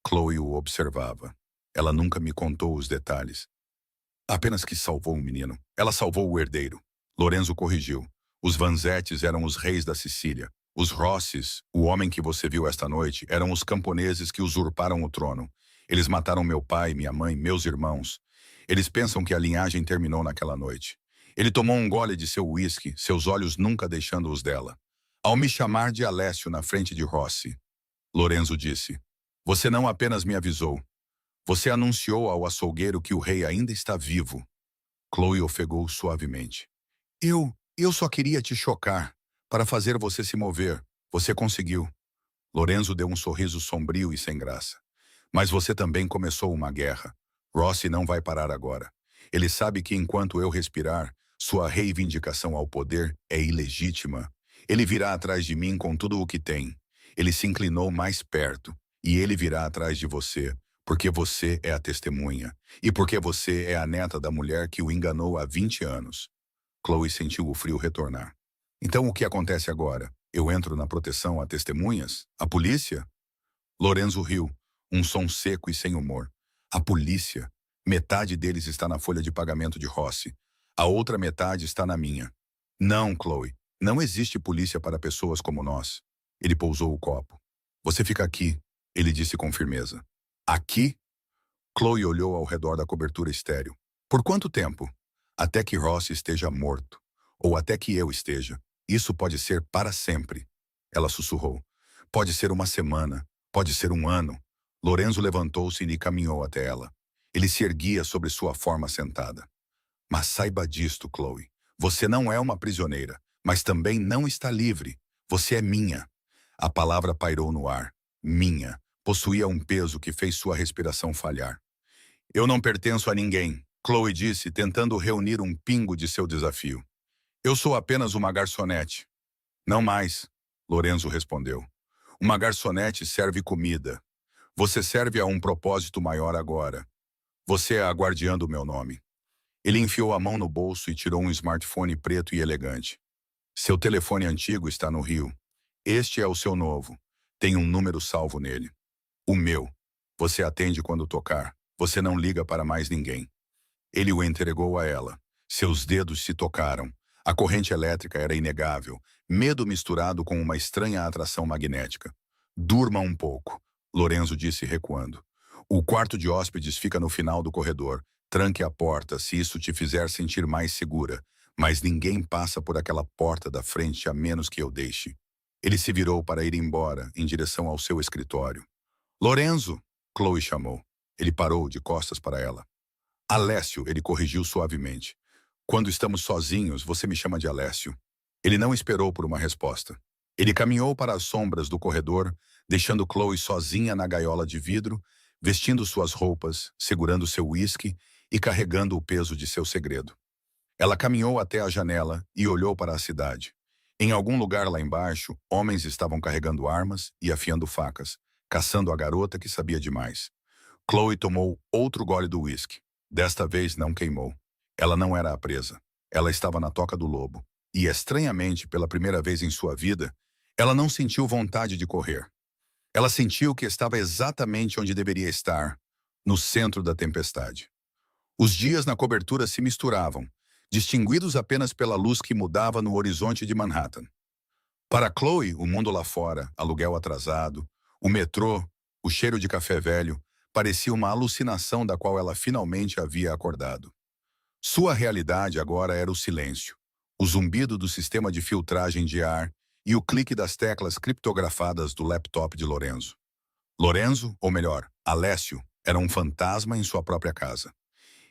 Chloe o observava. Ela nunca me contou os detalhes. Apenas que salvou um menino. Ela salvou o herdeiro. Lorenzo corrigiu. Os Vanzettis eram os reis da Sicília. Os Rossis, o homem que você viu esta noite, eram os camponeses que usurparam o trono. Eles mataram meu pai, minha mãe, meus irmãos. Eles pensam que a linhagem terminou naquela noite. Ele tomou um gole de seu uísque, seus olhos nunca deixando os dela. Ao me chamar de Alessio na frente de Rossi, Lorenzo disse, você não apenas me avisou. Você anunciou ao açougueiro que o rei ainda está vivo. Chloe ofegou suavemente. Eu só queria te chocar, para fazer você se mover. Você conseguiu. Lorenzo deu um sorriso sombrio e sem graça. Mas você também começou uma guerra. Rossi não vai parar agora. Ele sabe que enquanto eu respirar, sua reivindicação ao poder é ilegítima. Ele virá atrás de mim com tudo o que tem. Ele se inclinou mais perto, e ele virá atrás de você, porque você é a testemunha, e porque você é a neta da mulher que o enganou há 20 anos. Chloe sentiu o frio retornar. Então o que acontece agora? Eu entro na proteção a testemunhas? A polícia? Lorenzo riu, um som seco e sem humor. A polícia? Metade deles está na folha de pagamento de Rossi. A outra metade está na minha. Não, Chloe. Não existe polícia para pessoas como nós. Ele pousou o copo. Você fica aqui, ele disse com firmeza. Aqui? Chloe olhou ao redor da cobertura estéril. Por quanto tempo? Até que Rossi esteja morto. Ou até que eu esteja. Isso pode ser para sempre. Ela sussurrou. Pode ser uma semana. Pode ser um ano. Lorenzo levantou-se e caminhou até ela. Ele se erguia sobre sua forma sentada. Mas saiba disto, Chloe. Você não é uma prisioneira, mas também não está livre. Você é minha. A palavra pairou no ar. Minha. Possuía um peso que fez sua respiração falhar. Eu não pertenço a ninguém, Chloe disse, tentando reunir um pingo de seu desafio. Eu sou apenas uma garçonete. Não mais, Lorenzo respondeu. Uma garçonete serve comida. Você serve a um propósito maior agora. Você é a guardiã do meu nome. Ele enfiou a mão no bolso e tirou um smartphone preto e elegante. Seu telefone antigo está no Rio. Este é o seu novo. Tem um número salvo nele. O meu. Você atende quando tocar. Você não liga para mais ninguém. Ele o entregou a ela. Seus dedos se tocaram. A corrente elétrica era inegável, medo misturado com uma estranha atração magnética. Durma um pouco, Lorenzo disse recuando. O quarto de hóspedes fica no final do corredor. Tranque a porta se isso te fizer sentir mais segura, mas ninguém passa por aquela porta da frente a menos que eu deixe. Ele se virou para ir embora, em direção ao seu escritório. Lorenzo, Chloe chamou. Ele parou de costas para ela. Alessio, ele corrigiu suavemente. Quando estamos sozinhos, você me chama de Alessio. Ele não esperou por uma resposta. Ele caminhou para as sombras do corredor, deixando Chloe sozinha na gaiola de vidro, vestindo suas roupas, segurando seu uísque e carregando o peso de seu segredo. Ela caminhou até a janela e olhou para a cidade. Em algum lugar lá embaixo, homens estavam carregando armas e afiando facas, caçando a garota que sabia demais. Chloe tomou outro gole do uísque. Desta vez não queimou. Ela não era a presa. Ela estava na toca do lobo. E, estranhamente, pela primeira vez em sua vida, ela não sentiu vontade de correr. Ela sentiu que estava exatamente onde deveria estar, no centro da tempestade. Os dias na cobertura se misturavam, distinguidos apenas pela luz que mudava no horizonte de Manhattan. Para Chloe, o mundo lá fora, aluguel atrasado, o metrô, o cheiro de café velho, parecia uma alucinação da qual ela finalmente havia acordado. Sua realidade agora era o silêncio, o zumbido do sistema de filtragem de ar e o clique das teclas criptografadas do laptop de Lorenzo. Lorenzo, ou melhor, Alessio, era um fantasma em sua própria casa.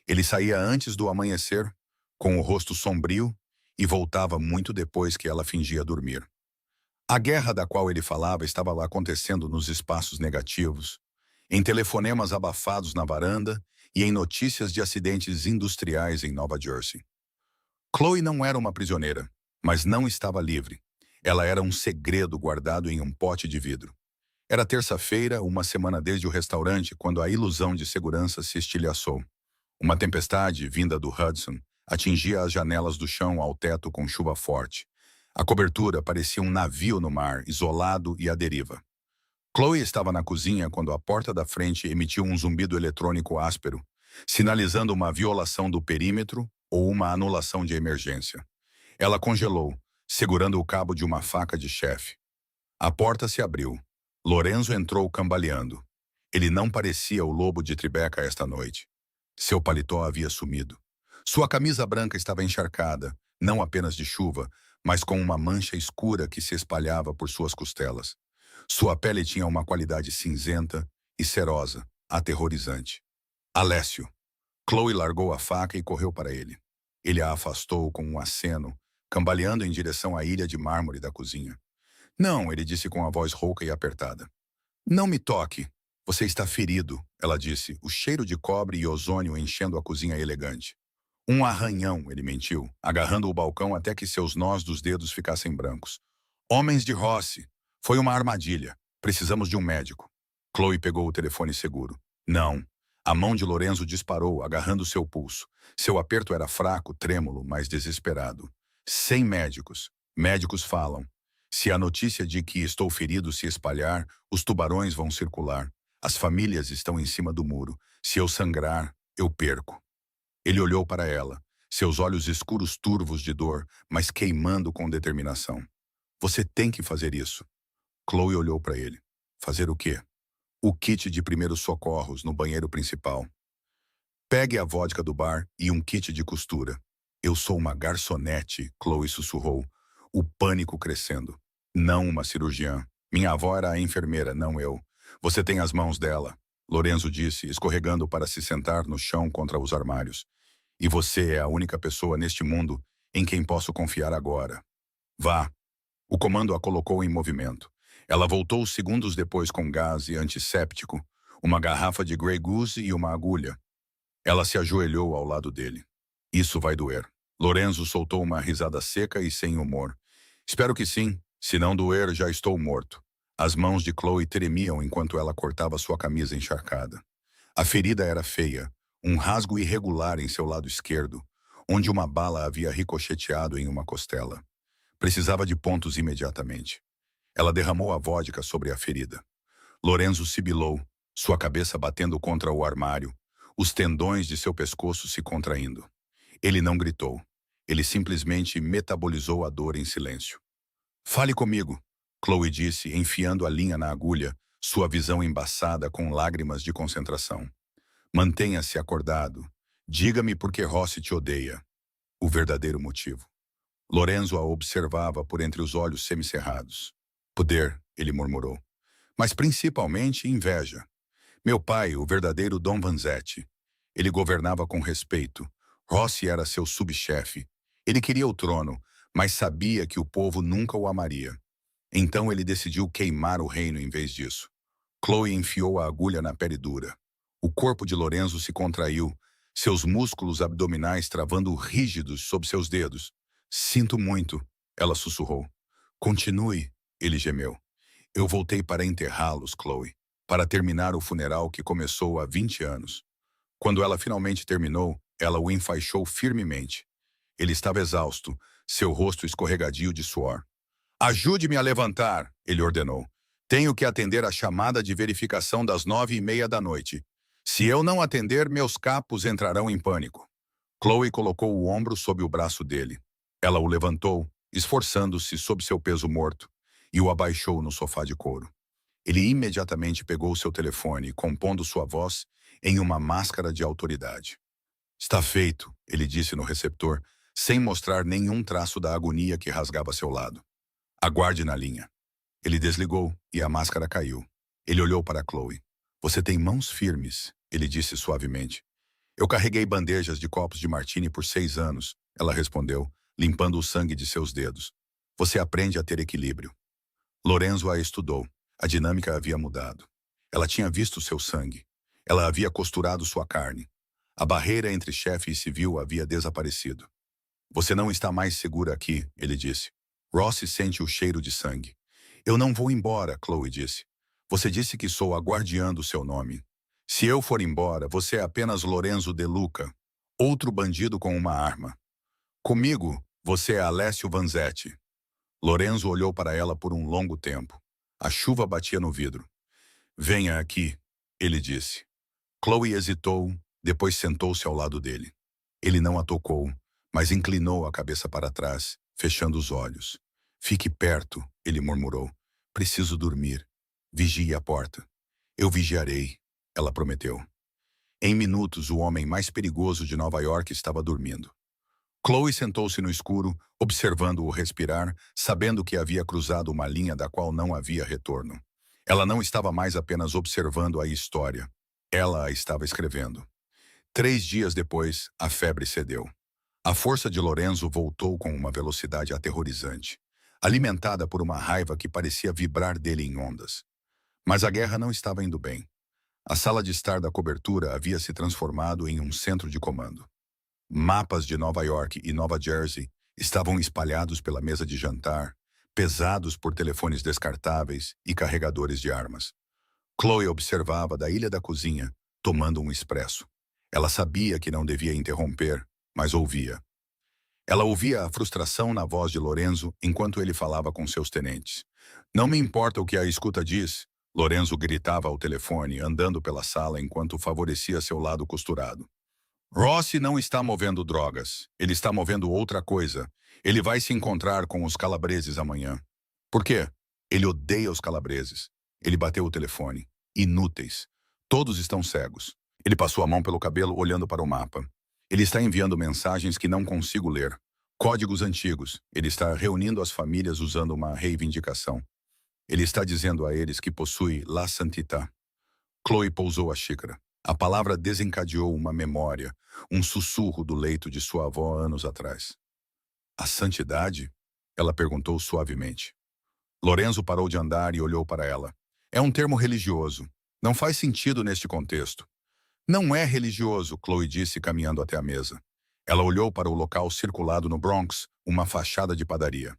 Ele saía antes do amanhecer, com o rosto sombrio, e voltava muito depois que ela fingia dormir. A guerra da qual ele falava estava lá acontecendo nos espaços negativos, em telefonemas abafados na varanda e em notícias de acidentes industriais em Nova Jersey. Chloe não era uma prisioneira, mas não estava livre. Ela era um segredo guardado em um pote de vidro. Era terça-feira, uma semana desde o restaurante, quando a ilusão de segurança se estilhaçou. Uma tempestade, vinda do Hudson, atingia as janelas do chão ao teto com chuva forte. A cobertura parecia um navio no mar, isolado e à deriva. Chloe estava na cozinha quando a porta da frente emitiu um zumbido eletrônico áspero, sinalizando uma violação do perímetro ou uma anulação de emergência. Ela congelou, segurando o cabo de uma faca de chefe. A porta se abriu. Lorenzo entrou cambaleando. Ele não parecia o lobo de Tribeca esta noite. Seu paletó havia sumido. Sua camisa branca estava encharcada, não apenas de chuva, mas com uma mancha escura que se espalhava por suas costelas. Sua pele tinha uma qualidade cinzenta e cerosa, aterrorizante. Alessio. Chloe largou a faca e correu para ele. Ele a afastou com um aceno, cambaleando em direção à ilha de mármore da cozinha. Não, ele disse com a voz rouca e apertada. Não me toque. Você está ferido, ela disse, o cheiro de cobre e ozônio enchendo a cozinha elegante. Um arranhão, ele mentiu, agarrando o balcão até que seus nós dos dedos ficassem brancos. Homens de Rossi. Foi uma armadilha. Precisamos de um médico. Chloe pegou o telefone seguro. Não. A mão de Lorenzo disparou, agarrando seu pulso. Seu aperto era fraco, trêmulo, mas desesperado. 100 médicos. Médicos falam. Se a notícia de que estou ferido se espalhar, os tubarões vão circular. As famílias estão em cima do muro. Se eu sangrar, eu perco. Ele olhou para ela, seus olhos escuros turvos de dor, mas queimando com determinação. Você tem que fazer isso. Chloe olhou para ele. Fazer o quê? O kit de primeiros socorros no banheiro principal. Pegue a vodka do bar e um kit de costura. Eu sou uma garçonete, Chloe sussurrou, o pânico crescendo. Não uma cirurgiã. Minha avó era a enfermeira, não eu. Você tem as mãos dela, Lorenzo disse, escorregando para se sentar no chão contra os armários. E você é a única pessoa neste mundo em quem posso confiar agora. Vá. O comando a colocou em movimento. Ela voltou segundos depois com gás e antisséptico, uma garrafa de Grey Goose e uma agulha. Ela se ajoelhou ao lado dele. Isso vai doer. Lorenzo soltou uma risada seca e sem humor. Espero que sim. Se não doer, já estou morto. As mãos de Chloe tremiam enquanto ela cortava sua camisa encharcada. A ferida era feia, um rasgo irregular em seu lado esquerdo, onde uma bala havia ricocheteado em uma costela. Precisava de pontos imediatamente. Ela derramou a vodka sobre a ferida. Lorenzo sibilou, sua cabeça batendo contra o armário, os tendões de seu pescoço se contraindo. Ele não gritou. Ele simplesmente metabolizou a dor em silêncio. Fale comigo, Chloe disse, enfiando a linha na agulha, sua visão embaçada com lágrimas de concentração. Mantenha-se acordado. Diga-me por que Rossi te odeia. O verdadeiro motivo. Lorenzo a observava por entre os olhos semicerrados. Poder, ele murmurou. Mas principalmente inveja. Meu pai, o verdadeiro Dom Vanzetti. Ele governava com respeito. Rossi era seu subchefe. Ele queria o trono, mas sabia que o povo nunca o amaria. Então ele decidiu queimar o reino em vez disso. Chloe enfiou a agulha na pele dura. O corpo de Lorenzo se contraiu, seus músculos abdominais travando rígidos sob seus dedos. Sinto muito, ela sussurrou. Continue, ele gemeu. Eu voltei para enterrá-los, Chloe, para terminar o funeral que começou há 20 anos. Quando ela finalmente terminou, ela o enfaixou firmemente. Ele estava exausto, seu rosto escorregadio de suor. Ajude-me a levantar, ele ordenou. Tenho que atender a chamada de verificação das 9:30 da noite. Se eu não atender, meus capos entrarão em pânico. Chloe colocou o ombro sob o braço dele. Ela o levantou, esforçando-se sob seu peso morto, e o abaixou no sofá de couro. Ele imediatamente pegou seu telefone, compondo sua voz em uma máscara de autoridade. Está feito, ele disse no receptor, sem mostrar nenhum traço da agonia que rasgava seu lado. Aguarde na linha. Ele desligou e a máscara caiu. Ele olhou para Chloe. Você tem mãos firmes, ele disse suavemente. Eu carreguei bandejas de copos de martini por 6 anos, ela respondeu, limpando o sangue de seus dedos. Você aprende a ter equilíbrio. Lorenzo a estudou. A dinâmica havia mudado. Ela tinha visto seu sangue. Ela havia costurado sua carne. A barreira entre chefe e civil havia desaparecido. Você não está mais segura aqui, ele disse. Rossi sente o cheiro de sangue. Eu não vou embora, Chloe disse. Você disse que sou a guardiã do seu nome. Se eu for embora, você é apenas Lorenzo De Luca, outro bandido com uma arma. Comigo, você é Alessio Vanzetti. Lorenzo olhou para ela por um longo tempo. A chuva batia no vidro. Venha aqui, ele disse. Chloe hesitou, depois sentou-se ao lado dele. Ele não a tocou, mas inclinou a cabeça para trás, fechando os olhos. Fique perto, ele murmurou. Preciso dormir. Vigie a porta. Eu vigiarei, ela prometeu. Em minutos, o homem mais perigoso de Nova York estava dormindo. Chloe sentou-se no escuro, observando-o respirar, sabendo que havia cruzado uma linha da qual não havia retorno. Ela não estava mais apenas observando a história. Ela a estava escrevendo. 3 dias depois, a febre cedeu. A força de Lorenzo voltou com uma velocidade aterrorizante, alimentada por uma raiva que parecia vibrar dele em ondas. Mas a guerra não estava indo bem. A sala de estar da cobertura havia se transformado em um centro de comando. Mapas de Nova York e Nova Jersey estavam espalhados pela mesa de jantar, pesados por telefones descartáveis e carregadores de armas. Chloe observava da ilha da cozinha, tomando um expresso. Ela sabia que não devia interromper, mas ouvia. Ela ouvia a frustração na voz de Lorenzo enquanto ele falava com seus tenentes. Não me importa o que a escuta diz, Lorenzo gritava ao telefone, andando pela sala enquanto favorecia seu lado costurado. Rossi não está movendo drogas. Ele está movendo outra coisa. Ele vai se encontrar com os calabreses amanhã. Por quê? Ele odeia os calabreses. Ele bateu o telefone. Inúteis. Todos estão cegos. Ele passou a mão pelo cabelo, olhando para o mapa. Ele está enviando mensagens que não consigo ler. Códigos antigos. Ele está reunindo as famílias usando uma reivindicação. Ele está dizendo a eles que possui La Santità. Chloe pousou a xícara. A palavra desencadeou uma memória, um sussurro do leito de sua avó anos atrás. A santidade? Ela perguntou suavemente. Lorenzo parou de andar e olhou para ela. É um termo religioso. Não faz sentido neste contexto. Não é religioso, Chloe disse caminhando até a mesa. Ela olhou para o local circulado no Bronx, uma fachada de padaria.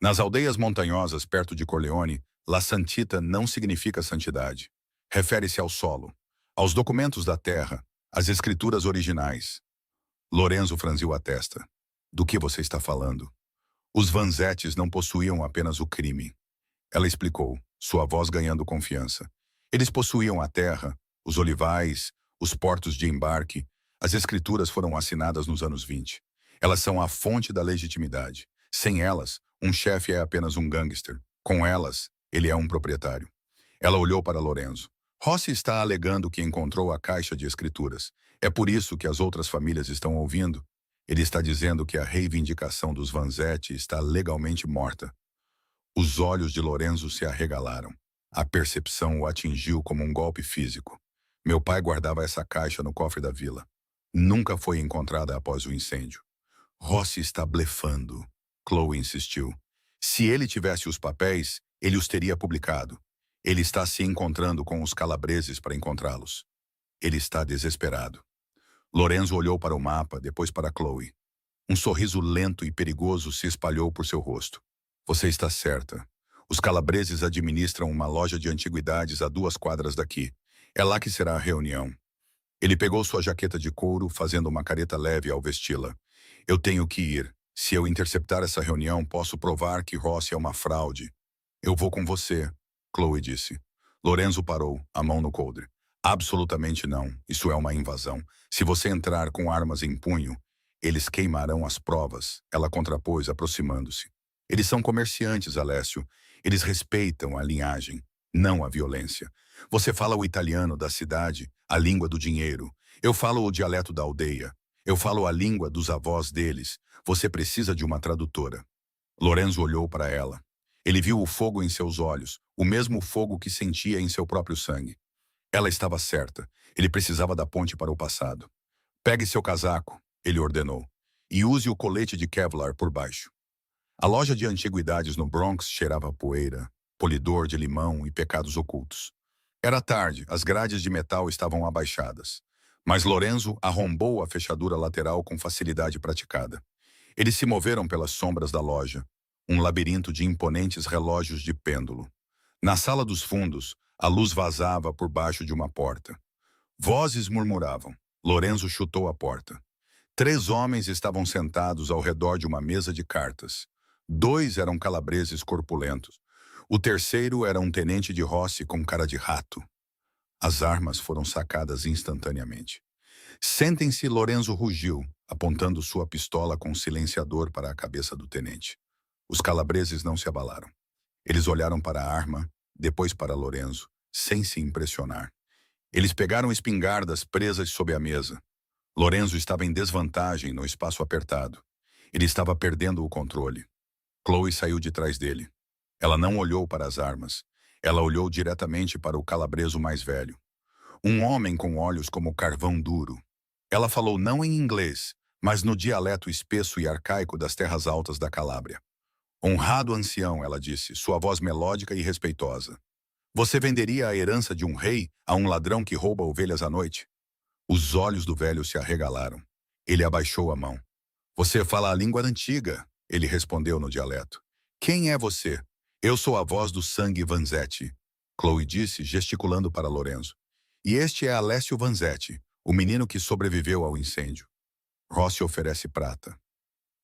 Nas aldeias montanhosas perto de Corleone, La Santita não significa santidade. Refere-se ao solo, aos documentos da terra, às escrituras originais. Lorenzo franziu a testa. Do que você está falando? Os Vanzettis não possuíam apenas o crime. Ela explicou, sua voz ganhando confiança. Eles possuíam a terra, os olivais, os portos de embarque. As escrituras foram assinadas nos anos 20. Elas são a fonte da legitimidade. Sem elas, um chefe é apenas um gangster. Com elas, ele é um proprietário. Ela olhou para Lorenzo. Rossi está alegando que encontrou a caixa de escrituras. É por isso que as outras famílias estão ouvindo. Ele está dizendo que a reivindicação dos Vanzetti está legalmente morta. Os olhos de Lorenzo se arregalaram. A percepção o atingiu como um golpe físico. Meu pai guardava essa caixa no cofre da vila. Nunca foi encontrada após o incêndio. Rossi está blefando, Chloe insistiu. Se ele tivesse os papéis, ele os teria publicado. Ele está se encontrando com os calabreses para encontrá-los. Ele está desesperado. Lorenzo olhou para o mapa, depois para Chloe. Um sorriso lento e perigoso se espalhou por seu rosto. Você está certa. Os calabreses administram uma loja de antiguidades a 2 quadras daqui. É lá que será a reunião. Ele pegou sua jaqueta de couro, fazendo uma careta leve ao vesti-la. Eu tenho que ir. Se eu interceptar essa reunião, posso provar que Rossi é uma fraude. Eu vou com você, Chloe disse. Lorenzo parou, a mão no coldre. Absolutamente não. Isso é uma invasão. Se você entrar com armas em punho, eles queimarão as provas. Ela contrapôs, aproximando-se. Eles são comerciantes, Alessio. Eles respeitam a linhagem, não a violência. Você fala o italiano da cidade, a língua do dinheiro. Eu falo o dialeto da aldeia. Eu falo a língua dos avós deles. Você precisa de uma tradutora. Lorenzo olhou para ela. Ele viu o fogo em seus olhos, o mesmo fogo que sentia em seu próprio sangue. Ela estava certa. Ele precisava da ponte para o passado. Pegue seu casaco, ele ordenou, e use o colete de Kevlar por baixo. A loja de antiguidades no Bronx cheirava a poeira, polidor de limão e pecados ocultos. Era tarde, as grades de metal estavam abaixadas. Mas Lorenzo arrombou a fechadura lateral com facilidade praticada. Eles se moveram pelas sombras da loja, um labirinto de imponentes relógios de pêndulo. Na sala dos fundos, a luz vazava por baixo de uma porta. Vozes murmuravam. Lorenzo chutou a porta. 3 homens estavam sentados ao redor de uma mesa de cartas. 2 eram calabreses corpulentos. O terceiro era um tenente de Rossi com cara de rato. As armas foram sacadas instantaneamente. Sentem-se, Lorenzo rugiu, apontando sua pistola com silenciador para a cabeça do tenente. Os calabreses não se abalaram. Eles olharam para a arma, depois para Lorenzo, sem se impressionar. Eles pegaram espingardas presas sob a mesa. Lorenzo estava em desvantagem no espaço apertado. Ele estava perdendo o controle. Chloe saiu de trás dele. Ela não olhou para as armas. Ela olhou diretamente para o calabreso mais velho. Um homem com olhos como carvão duro. Ela falou não em inglês, mas no dialeto espesso e arcaico das terras altas da Calábria. Honrado ancião, ela disse, sua voz melódica e respeitosa. Você venderia a herança de um rei a um ladrão que rouba ovelhas à noite? Os olhos do velho se arregalaram. Ele abaixou a mão. Você fala a língua antiga, ele respondeu no dialeto. Quem é você? Eu sou a voz do sangue Vanzetti, Chloe disse, gesticulando para Lorenzo. E este é Alessio Vanzetti, o menino que sobreviveu ao incêndio. Rossi oferece prata.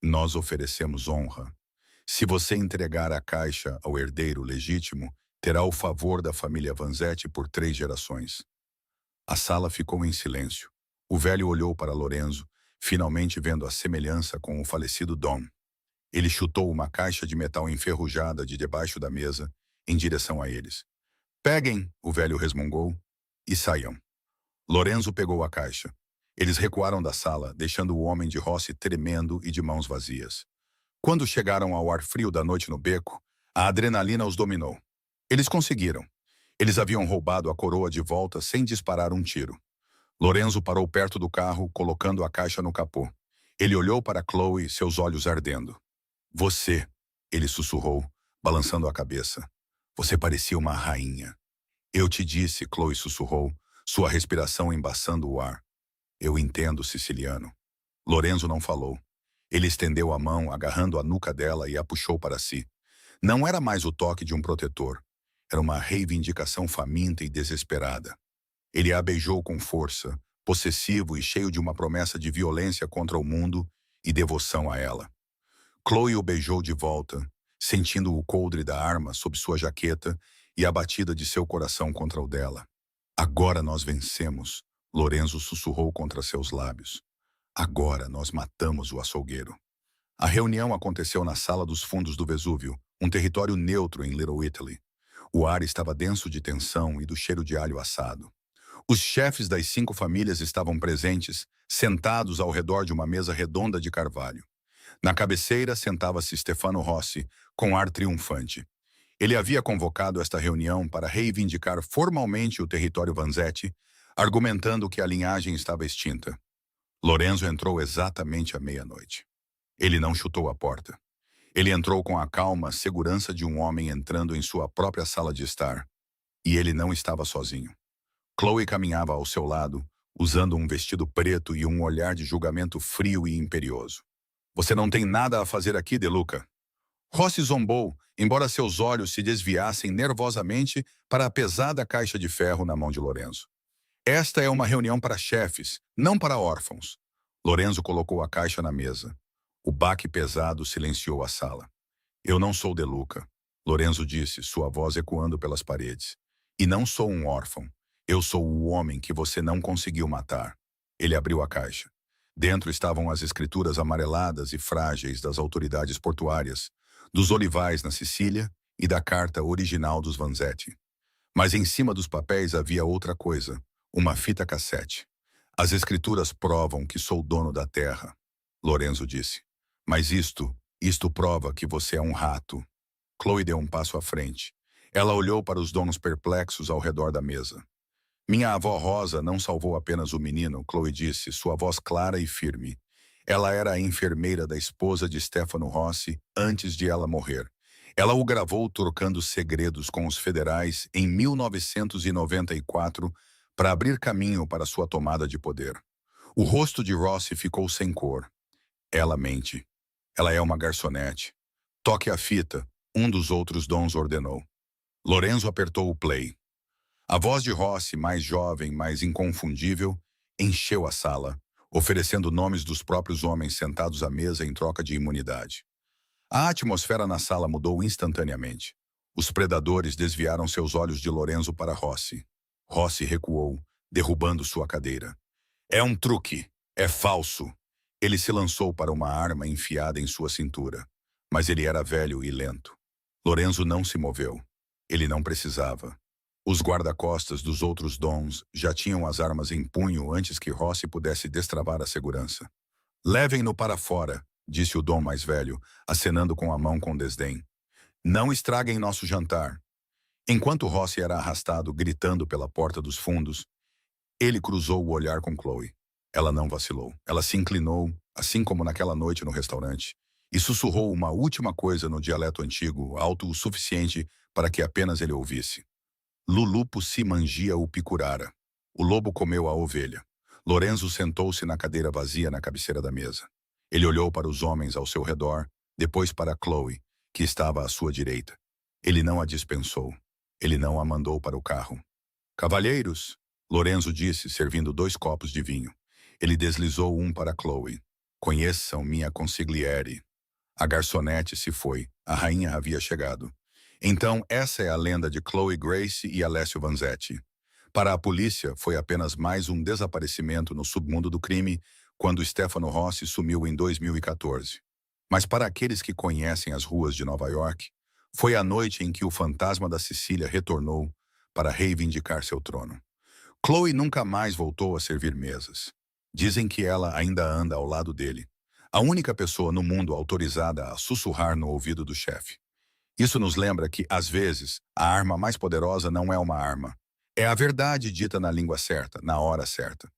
Nós oferecemos honra. Se você entregar a caixa ao herdeiro legítimo, terá o favor da família Vanzetti por 3 gerações. A sala ficou em silêncio. O velho olhou para Lorenzo, finalmente vendo a semelhança com o falecido Dom. Ele chutou uma caixa de metal enferrujada de debaixo da mesa, em direção a eles. Peguem, o velho resmungou, e saiam. Lorenzo pegou a caixa. Eles recuaram da sala, deixando o homem de Rossi tremendo e de mãos vazias. Quando chegaram ao ar frio da noite no beco, a adrenalina os dominou. Eles conseguiram. Eles haviam roubado a coroa de volta sem disparar um tiro. Lorenzo parou perto do carro, colocando a caixa no capô. Ele olhou para Chloe, seus olhos ardendo. Você, ele sussurrou, balançando a cabeça. Você parecia uma rainha. Eu te disse, Chloe sussurrou, sua respiração embaçando o ar. Eu entendo, siciliano. Lorenzo não falou. Ele estendeu a mão, agarrando a nuca dela e a puxou para si. Não era mais o toque de um protetor. Era uma reivindicação faminta e desesperada. Ele a beijou com força, possessivo e cheio de uma promessa de violência contra o mundo e devoção a ela. Chloe o beijou de volta, sentindo o coldre da arma sob sua jaqueta e a batida de seu coração contra o dela. Agora nós vencemos, Lorenzo sussurrou contra seus lábios. Agora nós matamos o açougueiro. A reunião aconteceu na sala dos fundos do Vesúvio, um território neutro em Little Italy. O ar estava denso de tensão e do cheiro de alho assado. Os chefes das 5 famílias estavam presentes, sentados ao redor de uma mesa redonda de carvalho. Na cabeceira sentava-se Stefano Rossi, com ar triunfante. Ele havia convocado esta reunião para reivindicar formalmente o território Vanzetti, argumentando que a linhagem estava extinta. Lorenzo entrou exatamente à meia-noite. Ele não chutou a porta. Ele entrou com a calma segurança de um homem entrando em sua própria sala de estar. E ele não estava sozinho. Chloe caminhava ao seu lado, usando um vestido preto e um olhar de julgamento frio e imperioso. Você não tem nada a fazer aqui, De Luca. Rossi zombou, embora seus olhos se desviassem nervosamente para a pesada caixa de ferro na mão de Lorenzo. Esta é uma reunião para chefes, não para órfãos. Lorenzo colocou a caixa na mesa. O baque pesado silenciou a sala. Eu não sou De Luca, Lorenzo disse, sua voz ecoando pelas paredes. E não sou um órfão. Eu sou o homem que você não conseguiu matar. Ele abriu a caixa. Dentro estavam as escrituras amareladas e frágeis das autoridades portuárias, dos olivais na Sicília e da carta original dos Vanzetti. Mas em cima dos papéis havia outra coisa, uma fita cassete. As escrituras provam que sou dono da terra, Lorenzo disse. Mas isto prova que você é um rato. Chloe deu um passo à frente. Ela olhou para os donos perplexos ao redor da mesa. Minha avó Rosa não salvou apenas o menino, Chloe disse, sua voz clara e firme. Ela era a enfermeira da esposa de Stefano Rossi antes de ela morrer. Ela o gravou trocando segredos com os federais em 1994 para abrir caminho para sua tomada de poder. O rosto de Rossi ficou sem cor. Ela mente. Ela é uma garçonete. Toque a fita, um dos outros dons ordenou. Lorenzo apertou o play. A voz de Rossi, mais jovem, mais inconfundível, encheu a sala, oferecendo nomes dos próprios homens sentados à mesa em troca de imunidade. A atmosfera na sala mudou instantaneamente. Os predadores desviaram seus olhos de Lorenzo para Rossi. Rossi recuou, derrubando sua cadeira. É um truque. É falso. Ele se lançou para uma arma enfiada em sua cintura. Mas ele era velho e lento. Lorenzo não se moveu. Ele não precisava. Os guarda-costas dos outros dons já tinham as armas em punho antes que Rossi pudesse destravar a segurança. Levem-no para fora, disse o dom mais velho, acenando com a mão com desdém. Não estraguem nosso jantar. Enquanto Rossi era arrastado, gritando pela porta dos fundos, ele cruzou o olhar com Chloe. Ela não vacilou. Ela se inclinou, assim como naquela noite no restaurante, e sussurrou uma última coisa no dialeto antigo, alto o suficiente para que apenas ele ouvisse. Lulupo si mangia o picurara. O lobo comeu a ovelha. Lorenzo sentou-se na cadeira vazia na cabeceira da mesa. Ele olhou para os homens ao seu redor, depois para Chloe, que estava à sua direita. Ele não a dispensou. Ele não a mandou para o carro. Cavalheiros, Lorenzo disse, servindo 2 copos de vinho. Ele deslizou um para Chloe. Conheçam minha consigliere. A garçonete se foi. A rainha havia chegado. Então, essa é a lenda de Chloe Grace e Alessio Vanzetti. Para a polícia, foi apenas mais um desaparecimento no submundo do crime quando Stefano Rossi sumiu em 2014. Mas para aqueles que conhecem as ruas de Nova York, foi a noite em que o fantasma da Sicília retornou para reivindicar seu trono. Chloe nunca mais voltou a servir mesas. Dizem que ela ainda anda ao lado dele. A única pessoa no mundo autorizada a sussurrar no ouvido do chefe. Isso nos lembra que, às vezes, a arma mais poderosa não é uma arma. É a verdade dita na língua certa, na hora certa.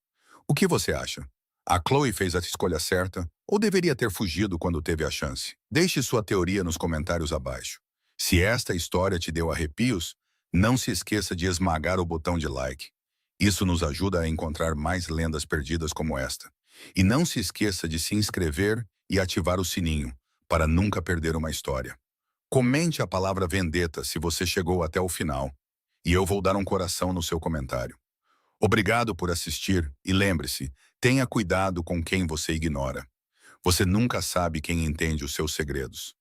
O que você acha? A Chloe fez a escolha certa ou deveria ter fugido quando teve a chance? Deixe sua teoria nos comentários abaixo. Se esta história te deu arrepios, não se esqueça de esmagar o botão de like. Isso nos ajuda a encontrar mais lendas perdidas como esta. E não se esqueça de se inscrever e ativar o sininho, para nunca perder uma história. Comente a palavra vendetta se você chegou até o final, e eu vou dar um coração no seu comentário. Obrigado por assistir e lembre-se, tenha cuidado com quem você ignora. Você nunca sabe quem entende os seus segredos.